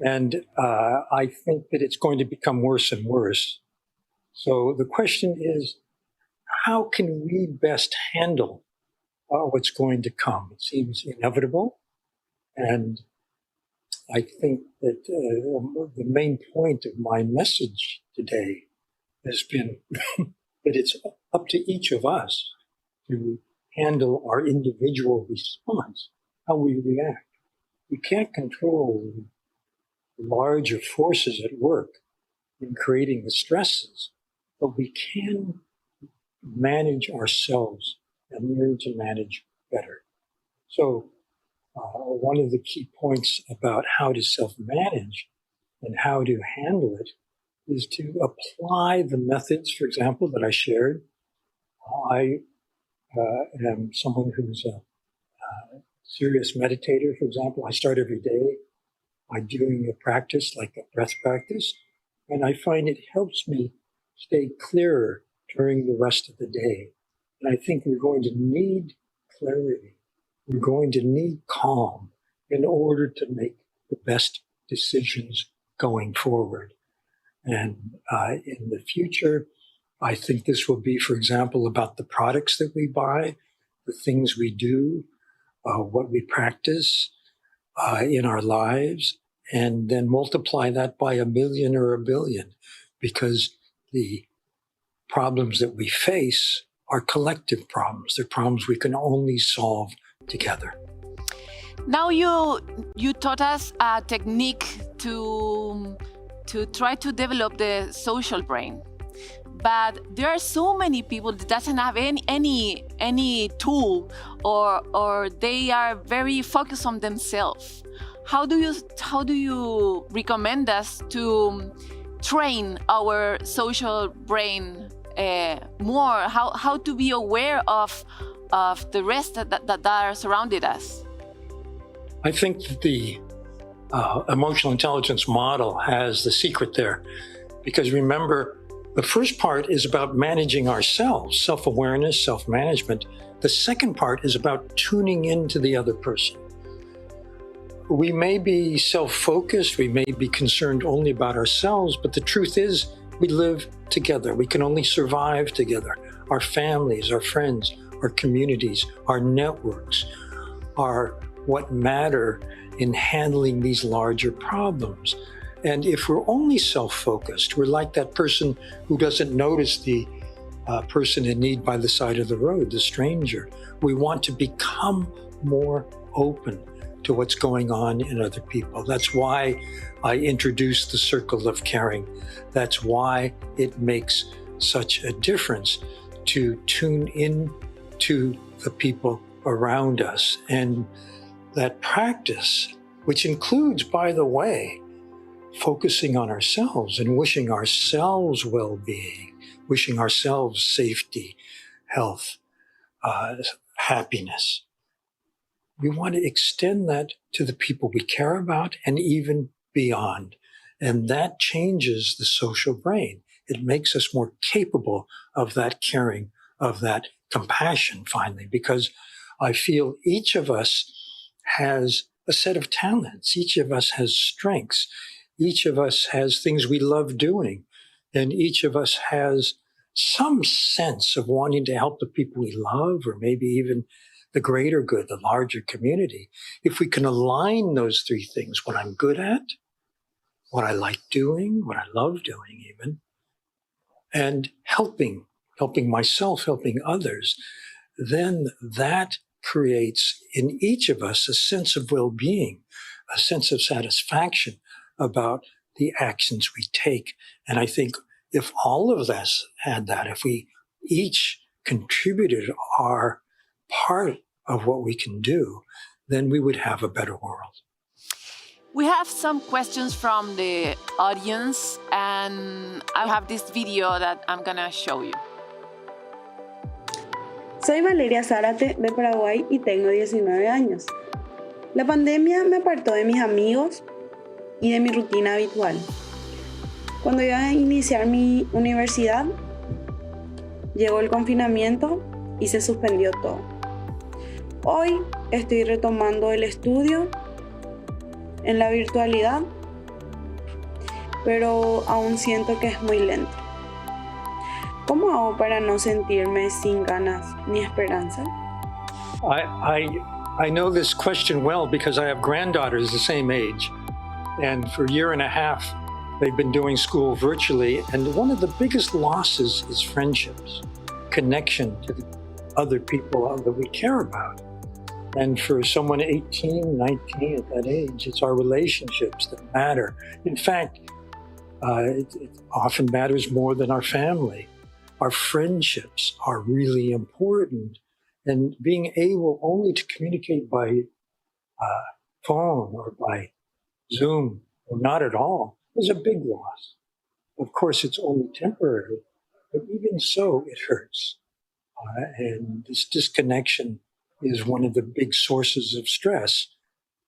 And I think that it's going to become worse and worse. So the question is, how can we best handle what's going to come? It seems inevitable. And I think that the main point of my message today has been that it's up to each of us to handle our individual response, how we react. We can't control the larger forces at work in creating the stresses, but we can manage ourselves and learn to manage better. So one of the key points about how to self-manage and how to handle it is to apply the methods, for example, that I shared. I am someone who's a serious meditator, for example. I start every day by doing a practice like a breath practice, and I find it helps me stay clearer during the rest of the day. And I think we're going to need clarity. We're going to need calm in order to make the best decisions going forward. And in the future, I think this will be, for example, about the products that we buy, the things we do, what we practice in our lives, and then multiply that by 1 million or 1 billion, because the problems that we face are collective problems. They're problems we can only solve together. Now you taught us a technique to try to develop the social brain, but there are so many people that doesn't have any tool, or they are very focused on themselves. How do you recommend us to train our social brain more? How to be aware of the rest that are surrounded us? I think that the emotional intelligence model has the secret there, because remember, the first part is about managing ourselves, self-awareness, self-management. The second part is about tuning into the other person. We may be self-focused, we may be concerned only about ourselves, but the truth is we live together. We can only survive together. Our families, our friends, our communities, our networks are what matter in handling these larger problems. And if we're only self-focused, we're like that person who doesn't notice the person in need by the side of the road, the stranger. We want to become more open to what's going on in other people. That's why I introduced the circle of caring. That's why it makes such a difference to tune in to the people around us. And that practice, which includes, by the way, focusing on ourselves and wishing ourselves well-being, wishing ourselves safety, health, happiness. We want to extend that to the people we care about and even beyond. And that changes the social brain. It makes us more capable of that caring, of that compassion, finally, because I feel each of us has a set of talents. Each of us has strengths. Each of us has things we love doing. And each of us has some sense of wanting to help the people we love, or maybe even the greater good, the larger community. If we can align those three things, what I'm good at, what I like doing, what I love doing even, and helping myself, helping others, then that creates in each of us a sense of well-being, a sense of satisfaction about the actions we take. And I think if all of us had that, if we each contributed our part of what we can do, then we would have a better world. We have some questions from the audience, and I have this video that I'm gonna show you. Soy Valeria Zárate de Paraguay y tengo 19 años. La pandemia me apartó de mis amigos y de mi rutina habitual. Cuando iba a iniciar mi universidad, llegó el confinamiento y se suspendió todo. Hoy estoy retomando el estudio en la virtualidad, pero aún siento que es muy lento. ¿Cómo hago para no sentirme sin ganas ni esperanza? I know this question well because I have granddaughters the same age. And for a year and a half, they've been doing school virtually. And one of the biggest losses is friendships, connection to the other people that we care about. And for someone 18, 19 at that age, it's our relationships that matter. In fact, it often matters more than our family. Our friendships are really important. And being able only to communicate by phone or by Zoom or not at all is a big loss. Of course, it's only temporary, but even so, it hurts. And this disconnection is one of the big sources of stress.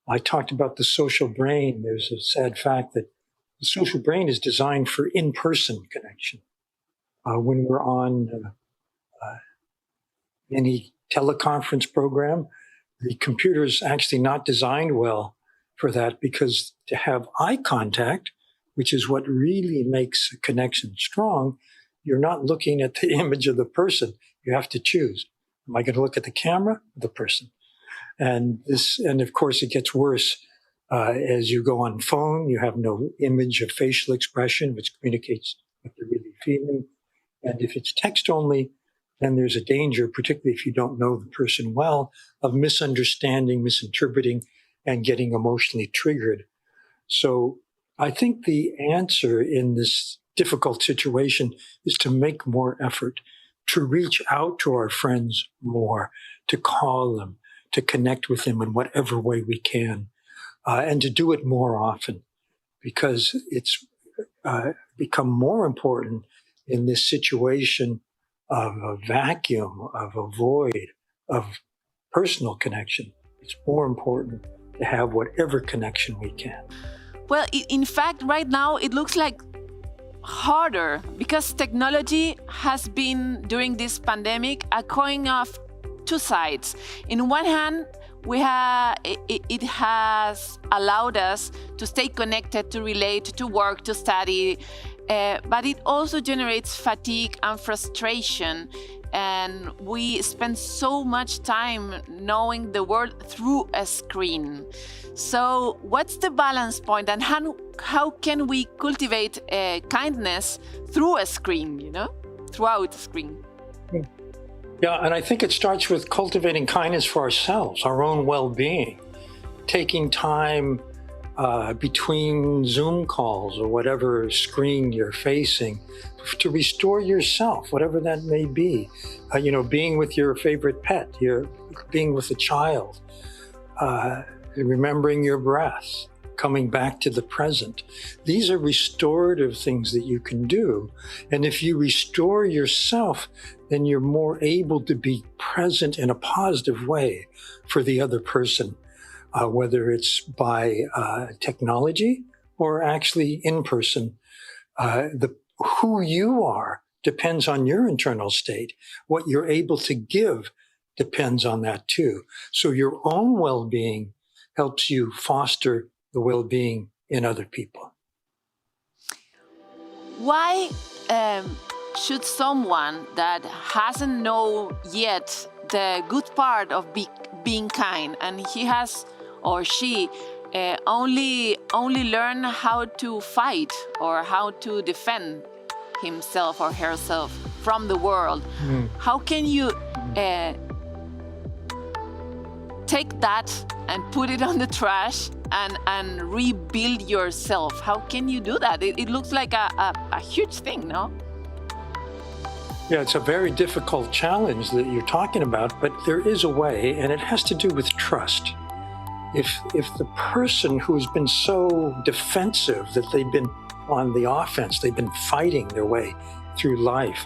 I talked about the social brain. There's a sad fact that the social brain is designed for in-person connection. When we're on any teleconference program, the computer is actually not designed well for that, because to have eye contact, which is what really makes a connection strong, you're not looking at the image of the person. You have to choose. Am I going to look at the camera or the person? And of course, it gets worse as you go on phone. You have no image of facial expression, which communicates what they're really feeling. And if it's text only, then there's a danger, particularly if you don't know the person well, of misunderstanding, misinterpreting, and getting emotionally triggered. So I think the answer in this difficult situation is to make more effort, to reach out to our friends more, to call them, to connect with them in whatever way we can, and to do it more often, because it's become more important in this situation of a vacuum, of a void, of personal connection. It's more important to have whatever connection we can. Well, in fact, right now it looks like harder because technology has been, during this pandemic, a coin of two sides. In one hand, it has allowed us to stay connected, to relate, to work, to study, but it also generates fatigue and frustration. And we spend so much time knowing the world through a screen. So what's the balance point, and how can we cultivate kindness through a screen, throughout the screen? Yeah, and I think it starts with cultivating kindness for ourselves, our own well-being, taking time between Zoom calls or whatever screen you're facing to restore yourself, whatever that may be. Being with your favorite pet, being with a child, remembering your breath, coming back to the present. These are restorative things that you can do. And if you restore yourself, then you're more able to be present in a positive way for the other person, whether it's by technology or actually in person. Who you are depends on your internal state. What you're able to give depends on that too. So your own well-being helps you foster the well-being in other people. Why should someone that hasn't known yet the good part of being kind, and he has or she only learn how to fight or how to defend himself or herself from the world, how can you take that and put it on the trash and rebuild yourself? How can you do that? It looks like a huge thing, no? Yeah, it's a very difficult challenge that you're talking about, but there is a way, and it has to do with trust. If the person who's been so defensive that they've been on the offense, they've been fighting their way through life,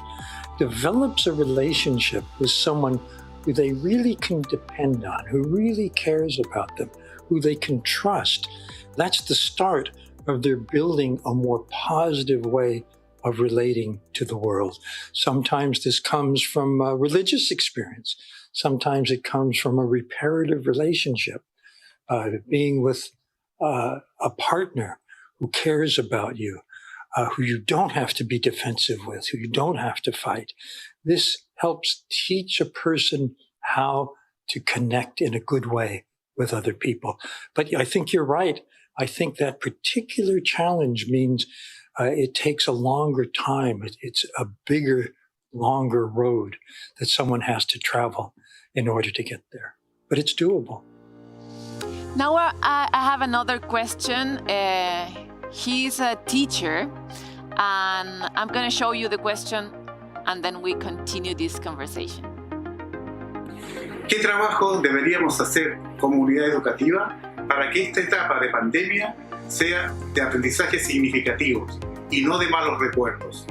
develops a relationship with someone who they really can depend on, who really cares about them, who they can trust, that's the start of their building a more positive way of relating to the world. Sometimes this comes from a religious experience. Sometimes it comes from a reparative relationship, being with a partner who cares about you, who you don't have to be defensive with, who you don't have to fight. This helps teach a person how to connect in a good way with other people. But I think you're right. I think that particular challenge means it takes a longer time. It's a bigger, longer road that someone has to travel in order to get there. But it's doable. Now I have another question. He's a teacher, and I'm going to show you the question, and then we continue this conversation. ¿Qué trabajo deberíamos hacer como unidad educativa para que esta etapa de pandemia sea de aprendizajes significativos y no de malos recuerdos?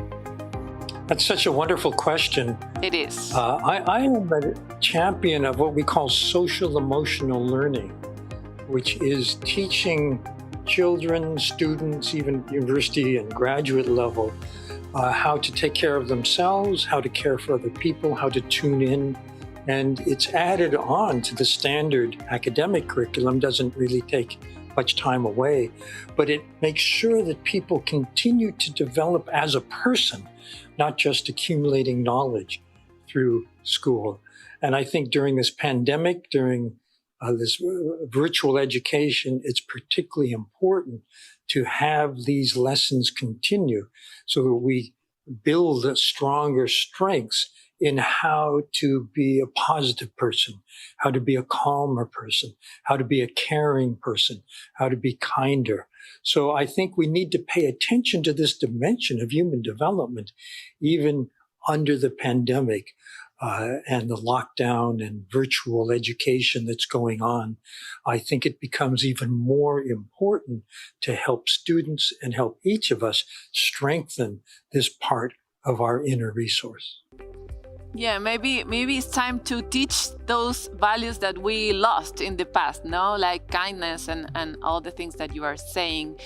That's such a wonderful question. It is. I am a champion of what we call social emotional learning, which is teaching children, students, even university and graduate level, how to take care of themselves, how to care for other people, how to tune in. And it's added on to the standard academic curriculum, doesn't really take much time away, but it makes sure that people continue to develop as a person, not just accumulating knowledge through school. And I think during this pandemic, during this virtual education, it's particularly important to have these lessons continue so that we build stronger strengths in how to be a positive person, how to be a calmer person, how to be a caring person, how to be kinder. So I think we need to pay attention to this dimension of human development, even under the pandemic and the lockdown and virtual education that's going on. I think it becomes even more important to help students and help each of us strengthen this part of our inner resource. Yeah, maybe it's time to teach those values that we lost in the past, no? Like kindness and all the things that you are saying.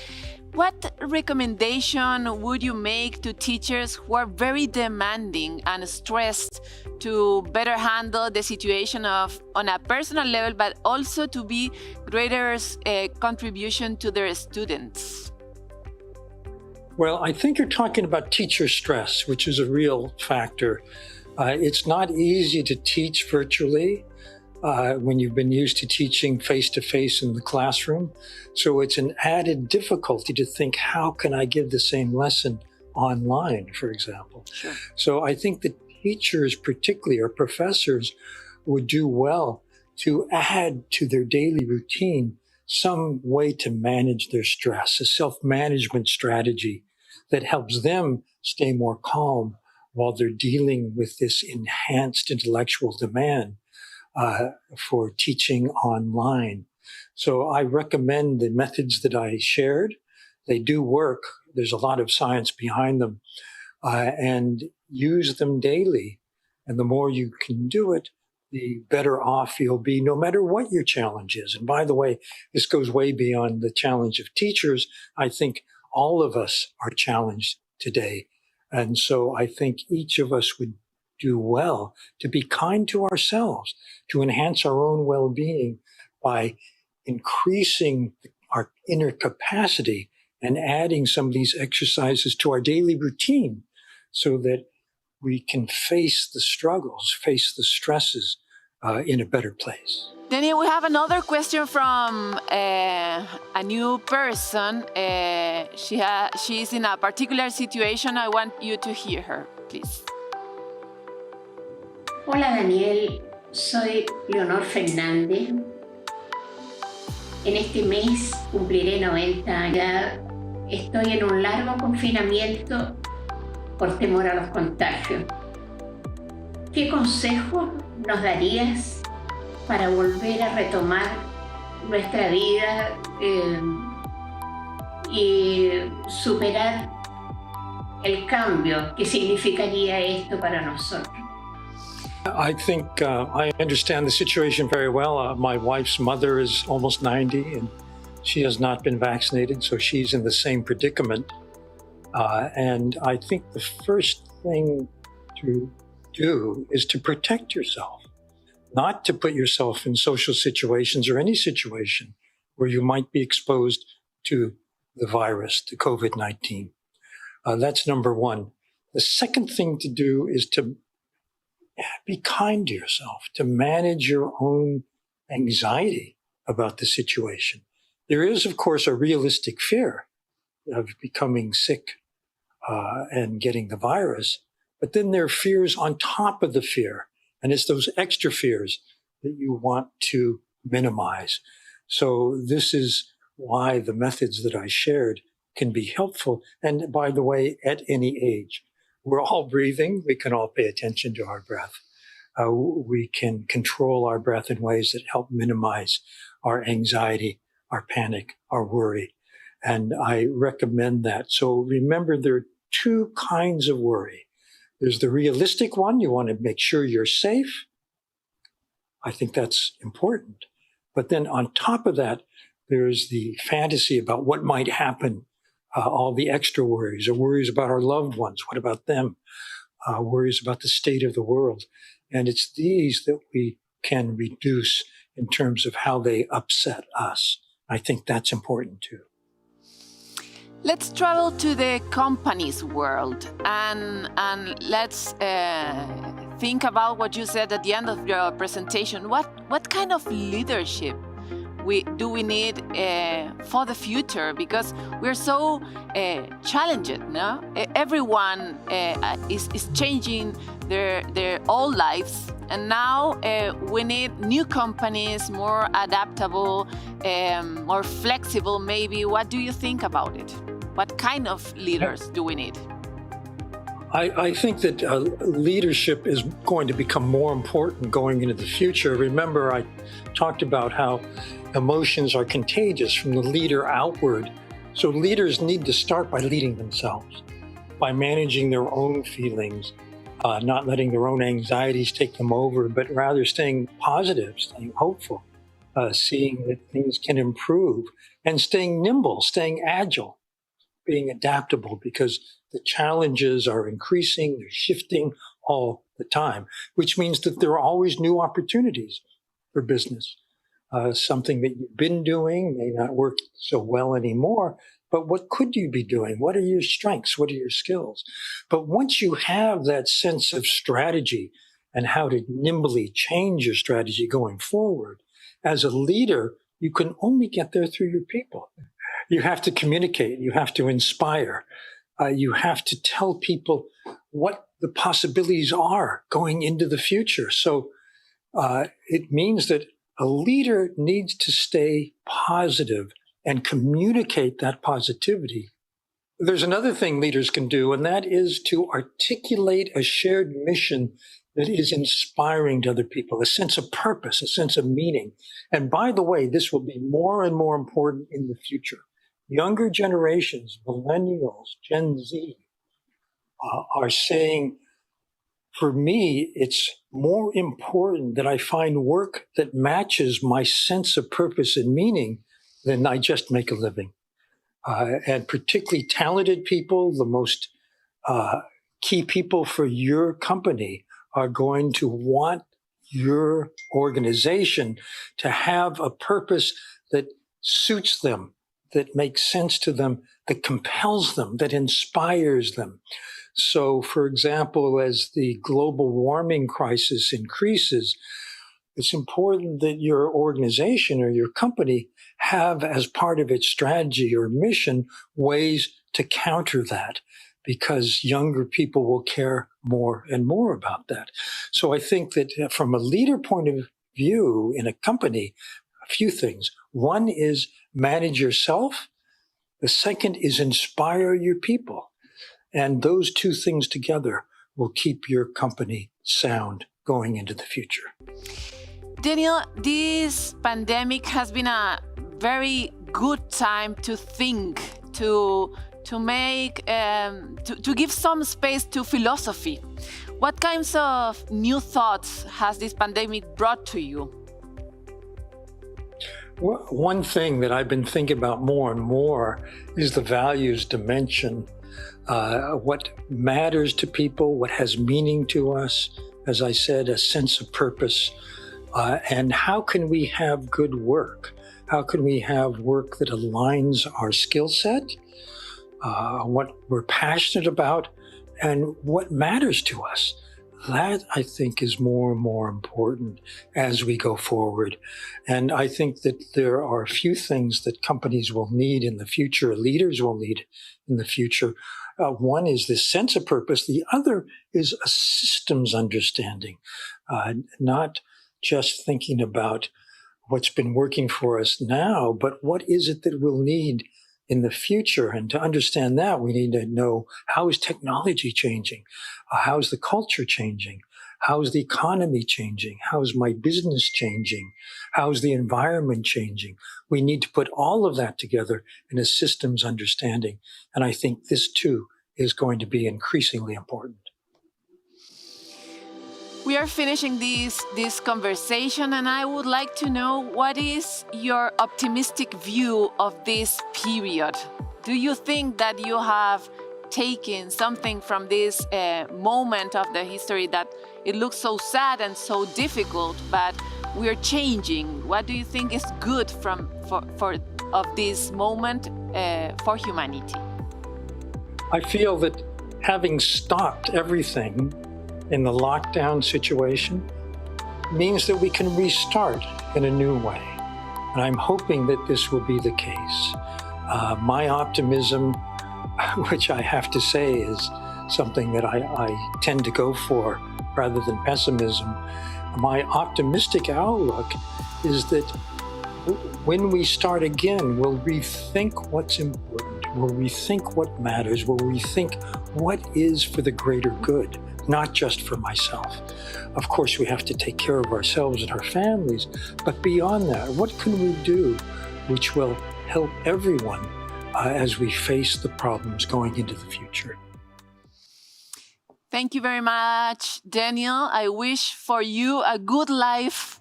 What recommendation would you make to teachers who are very demanding and stressed to better handle the situation on a personal level, but also to be greater contribution to their students? Well, I think you're talking about teacher stress, which is a real factor. It's not easy to teach virtually when you've been used to teaching face-to-face in the classroom. So it's an added difficulty to think, how can I give the same lesson online, for example? Sure. So I think that teachers particularly, or professors, would do well to add to their daily routine some way to manage their stress, a self-management strategy that helps them stay more calm while they're dealing with this enhanced intellectual demand for teaching online. So I recommend the methods that I shared. They do work. There's a lot of science behind them, and use them daily. And the more you can do it, the better off you'll be, no matter what your challenge is. And by the way, this goes way beyond the challenge of teachers. I think all of us are challenged today. And so I think each of us would do well to be kind to ourselves, to enhance our own well-being by increasing our inner capacity and adding some of these exercises to our daily routine so that we can face the struggles, face the stresses in a better place. Daniel, we have another question from a new person. She's in a particular situation. I want you to hear her, please. Hola Daniel, soy Leonor Fernández. En este mes cumpliré 90 años. Estoy en un largo confinamiento por temor a los contagios. ¿Qué consejos nos darías para volver a retomar nuestra vida y superar el cambio que significaría esto para nosotros? I think I understand the situation very well. My wife's mother is almost 90, and She has not been vaccinated, so she's in the same predicament. And I think the first thing to do is to protect yourself, not to put yourself in social situations or any situation where you might be exposed to the virus, to COVID-19. That's number one. The second thing to do is to be kind to yourself, to manage your own anxiety about the situation. There is, of course, a realistic fear of becoming sick and getting the virus, but then there are fears on top of the fear, and it's those extra fears that you want to minimize. So this is why the methods that I shared can be helpful. And by the way, at any age, we're all breathing. We can all pay attention to our breath. We can control our breath in ways that help minimize our anxiety, our panic, our worry. And I recommend that. So remember, there are two kinds of worry. There's the realistic one. You want to make sure you're safe. I think that's important. But then on top of that, there's the fantasy about what might happen, all the extra worries, or worries about our loved ones. What about them? Worries about the state of the world. And it's these that we can reduce in terms of how they upset us. I think that's important too. Let's travel to the company's world and let's think about what you said at the end of your presentation. What kind of leadership do we need for the future? Because we're so challenged, no? Everyone is changing their old lives, and now we need new companies, more adaptable, more flexible maybe. What do you think about it? What kind of leaders do we need? I think that leadership is going to become more important going into the future. Remember, I talked about how emotions are contagious from the leader outward. So leaders need to start by leading themselves, by managing their own feelings, not letting their own anxieties take them over, but rather staying positive, staying hopeful, seeing that things can improve, and staying nimble, staying agile, being adaptable, because the challenges are increasing, they're shifting all the time, which means that there are always new opportunities for business. Something that you've been doing may not work so well anymore, but what could you be doing? What are your strengths? What are your skills? But once you have that sense of strategy and how to nimbly change your strategy going forward, as a leader, you can only get there through your people. You have to communicate. You have to inspire. You have to tell people what the possibilities are going into the future. So it means that a leader needs to stay positive and communicate that positivity. There's another thing leaders can do, and that is to articulate a shared mission that is inspiring to other people, a sense of purpose, a sense of meaning. And by the way, this will be more and more important in the future. Younger generations, millennials, Gen Z, are saying, for me, it's more important that I find work that matches my sense of purpose and meaning than I just make a living. And particularly talented people, the most key people for your company, are going to want your organization to have a purpose that suits them, that makes sense to them, that compels them, that inspires them. So, for example, as the global warming crisis increases, it's important that your organization or your company have, as part of its strategy or mission, ways to counter that, because younger people will care more and more about that. So I think that from a leader point of view in a company, a few things. One is manage yourself. The second is inspire your people. And those two things together will keep your company sound going into the future. Daniel, this pandemic has been a very good time to think, to make, to give some space to philosophy. What kinds of new thoughts has this pandemic brought to you? One thing that I've been thinking about more and more is the values dimension. What matters to people, what has meaning to us, as I said, a sense of purpose. And how can we have good work? How can we have work that aligns our skill set, what we're passionate about, and what matters to us? That, I think, is more and more important as we go forward. And I think that there are a few things that companies will need in the future, leaders will need in the future. One is this sense of purpose. The other is a systems understanding, not just thinking about what's been working for us now, but what is it that we'll need in the future. And to understand that, we need to know, how is technology changing? How is the culture changing? How is the economy changing? How is my business changing? How is the environment changing? We need to put all of that together in a systems understanding. And I think this too is going to be increasingly important. We are finishing this conversation, and I would like to know, what is your optimistic view of this period? Do you think that you have taken something from this moment of the history that it looks so sad and so difficult, but we're changing? What do you think is good of this moment for humanity? I feel that having stopped everything in the lockdown situation means that we can restart in a new way. And I'm hoping that this will be the case. My optimism, which I have to say is something that I tend to go for rather than pessimism, my optimistic outlook is that when we start again, we'll rethink what's important, we'll rethink what matters, we'll rethink what is for the greater good, not just for myself. Of course, we have to take care of ourselves and our families, but beyond that, what can we do which will help everyone as we face the problems going into the future? Thank you very much, Daniel. I wish for you a good life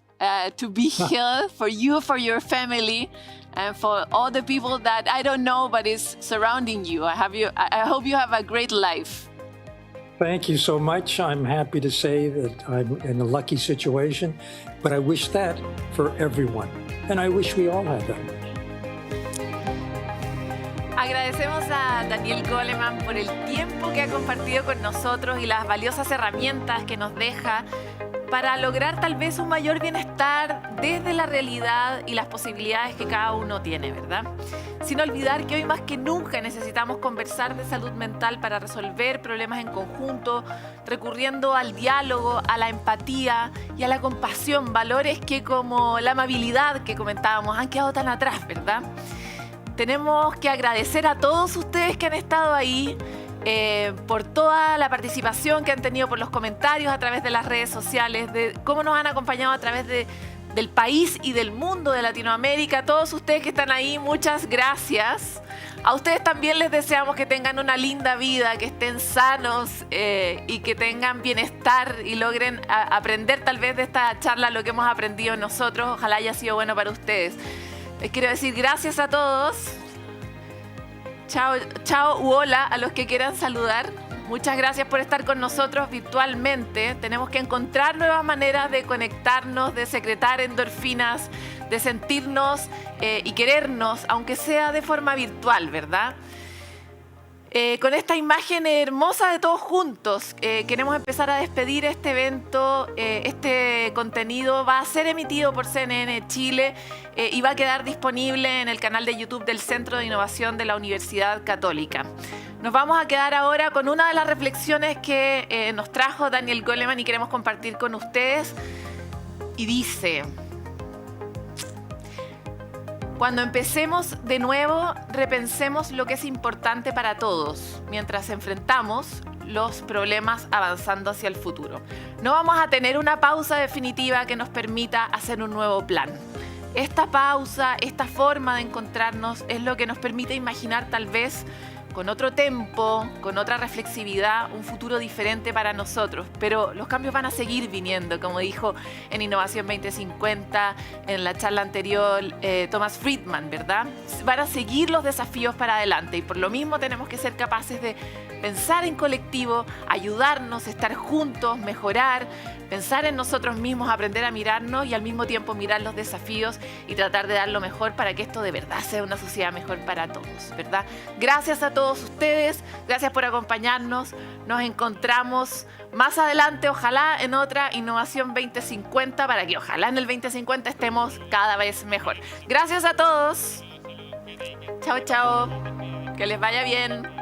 to be here, for you, for your family, and for all the people that I don't know but is surrounding you. I hope you have a great life. Thank you so much. I'm happy to say that I'm in a lucky situation, but I wish that for everyone. And I wish we all had that. Agradecemos a Daniel Goleman por el tiempo que ha compartido con nosotros y las valiosas herramientas que nos deja para lograr tal vez un mayor bienestar desde la realidad y las posibilidades que cada uno tiene, ¿verdad? Sin olvidar que hoy más que nunca necesitamos conversar de salud mental para resolver problemas en conjunto, recurriendo al diálogo, a la empatía y a la compasión, valores que, como la amabilidad que comentábamos, han quedado tan atrás, ¿verdad? Tenemos que agradecer a todos ustedes que han estado ahí, por toda la participación que han tenido, por los comentarios a través de las redes sociales, de cómo nos han acompañado a través del país y del mundo de Latinoamérica. Todos ustedes que están ahí, muchas gracias. A ustedes también les deseamos que tengan una linda vida, que estén sanos y que tengan bienestar y logren aprender tal vez de esta charla lo que hemos aprendido nosotros. Ojalá haya sido bueno para ustedes. Les quiero decir gracias a todos. Chao, chao u hola a los que quieran saludar. Muchas gracias por estar con nosotros virtualmente. Tenemos que encontrar nuevas maneras de conectarnos, de secretar endorfinas, de sentirnos y querernos, aunque sea de forma virtual, ¿verdad? Con esta imagen hermosa de todos juntos, queremos empezar a despedir este evento. Este contenido va a ser emitido por CNN Chile y va a quedar disponible en el canal de YouTube del Centro de Innovación de la Universidad Católica. Nos vamos a quedar ahora con una de las reflexiones que nos trajo Daniel Goleman y queremos compartir con ustedes. Y dice: cuando empecemos de nuevo, repensemos lo que es importante para todos mientras enfrentamos los problemas avanzando hacia el futuro. No vamos a tener una pausa definitiva que nos permita hacer un nuevo plan. Esta pausa, esta forma de encontrarnos es lo que nos permite imaginar tal vez con otro tempo, con otra reflexividad, un futuro diferente para nosotros. Pero los cambios van a seguir viniendo, como dijo en Innovación 2050, en la charla anterior, Thomas Friedman, ¿verdad? Van a seguir los desafíos para adelante y por lo mismo tenemos que ser capaces de pensar en colectivo, ayudarnos, estar juntos, mejorar, pensar en nosotros mismos, aprender a mirarnos y al mismo tiempo mirar los desafíos y tratar de dar lo mejor para que esto de verdad sea una sociedad mejor para todos, ¿verdad? Gracias a todos ustedes, gracias por acompañarnos. Nos encontramos más adelante, ojalá, en otra Innovación 2050 para que ojalá en el 2050 estemos cada vez mejor. Gracias a todos. Chao, chao. Que les vaya bien.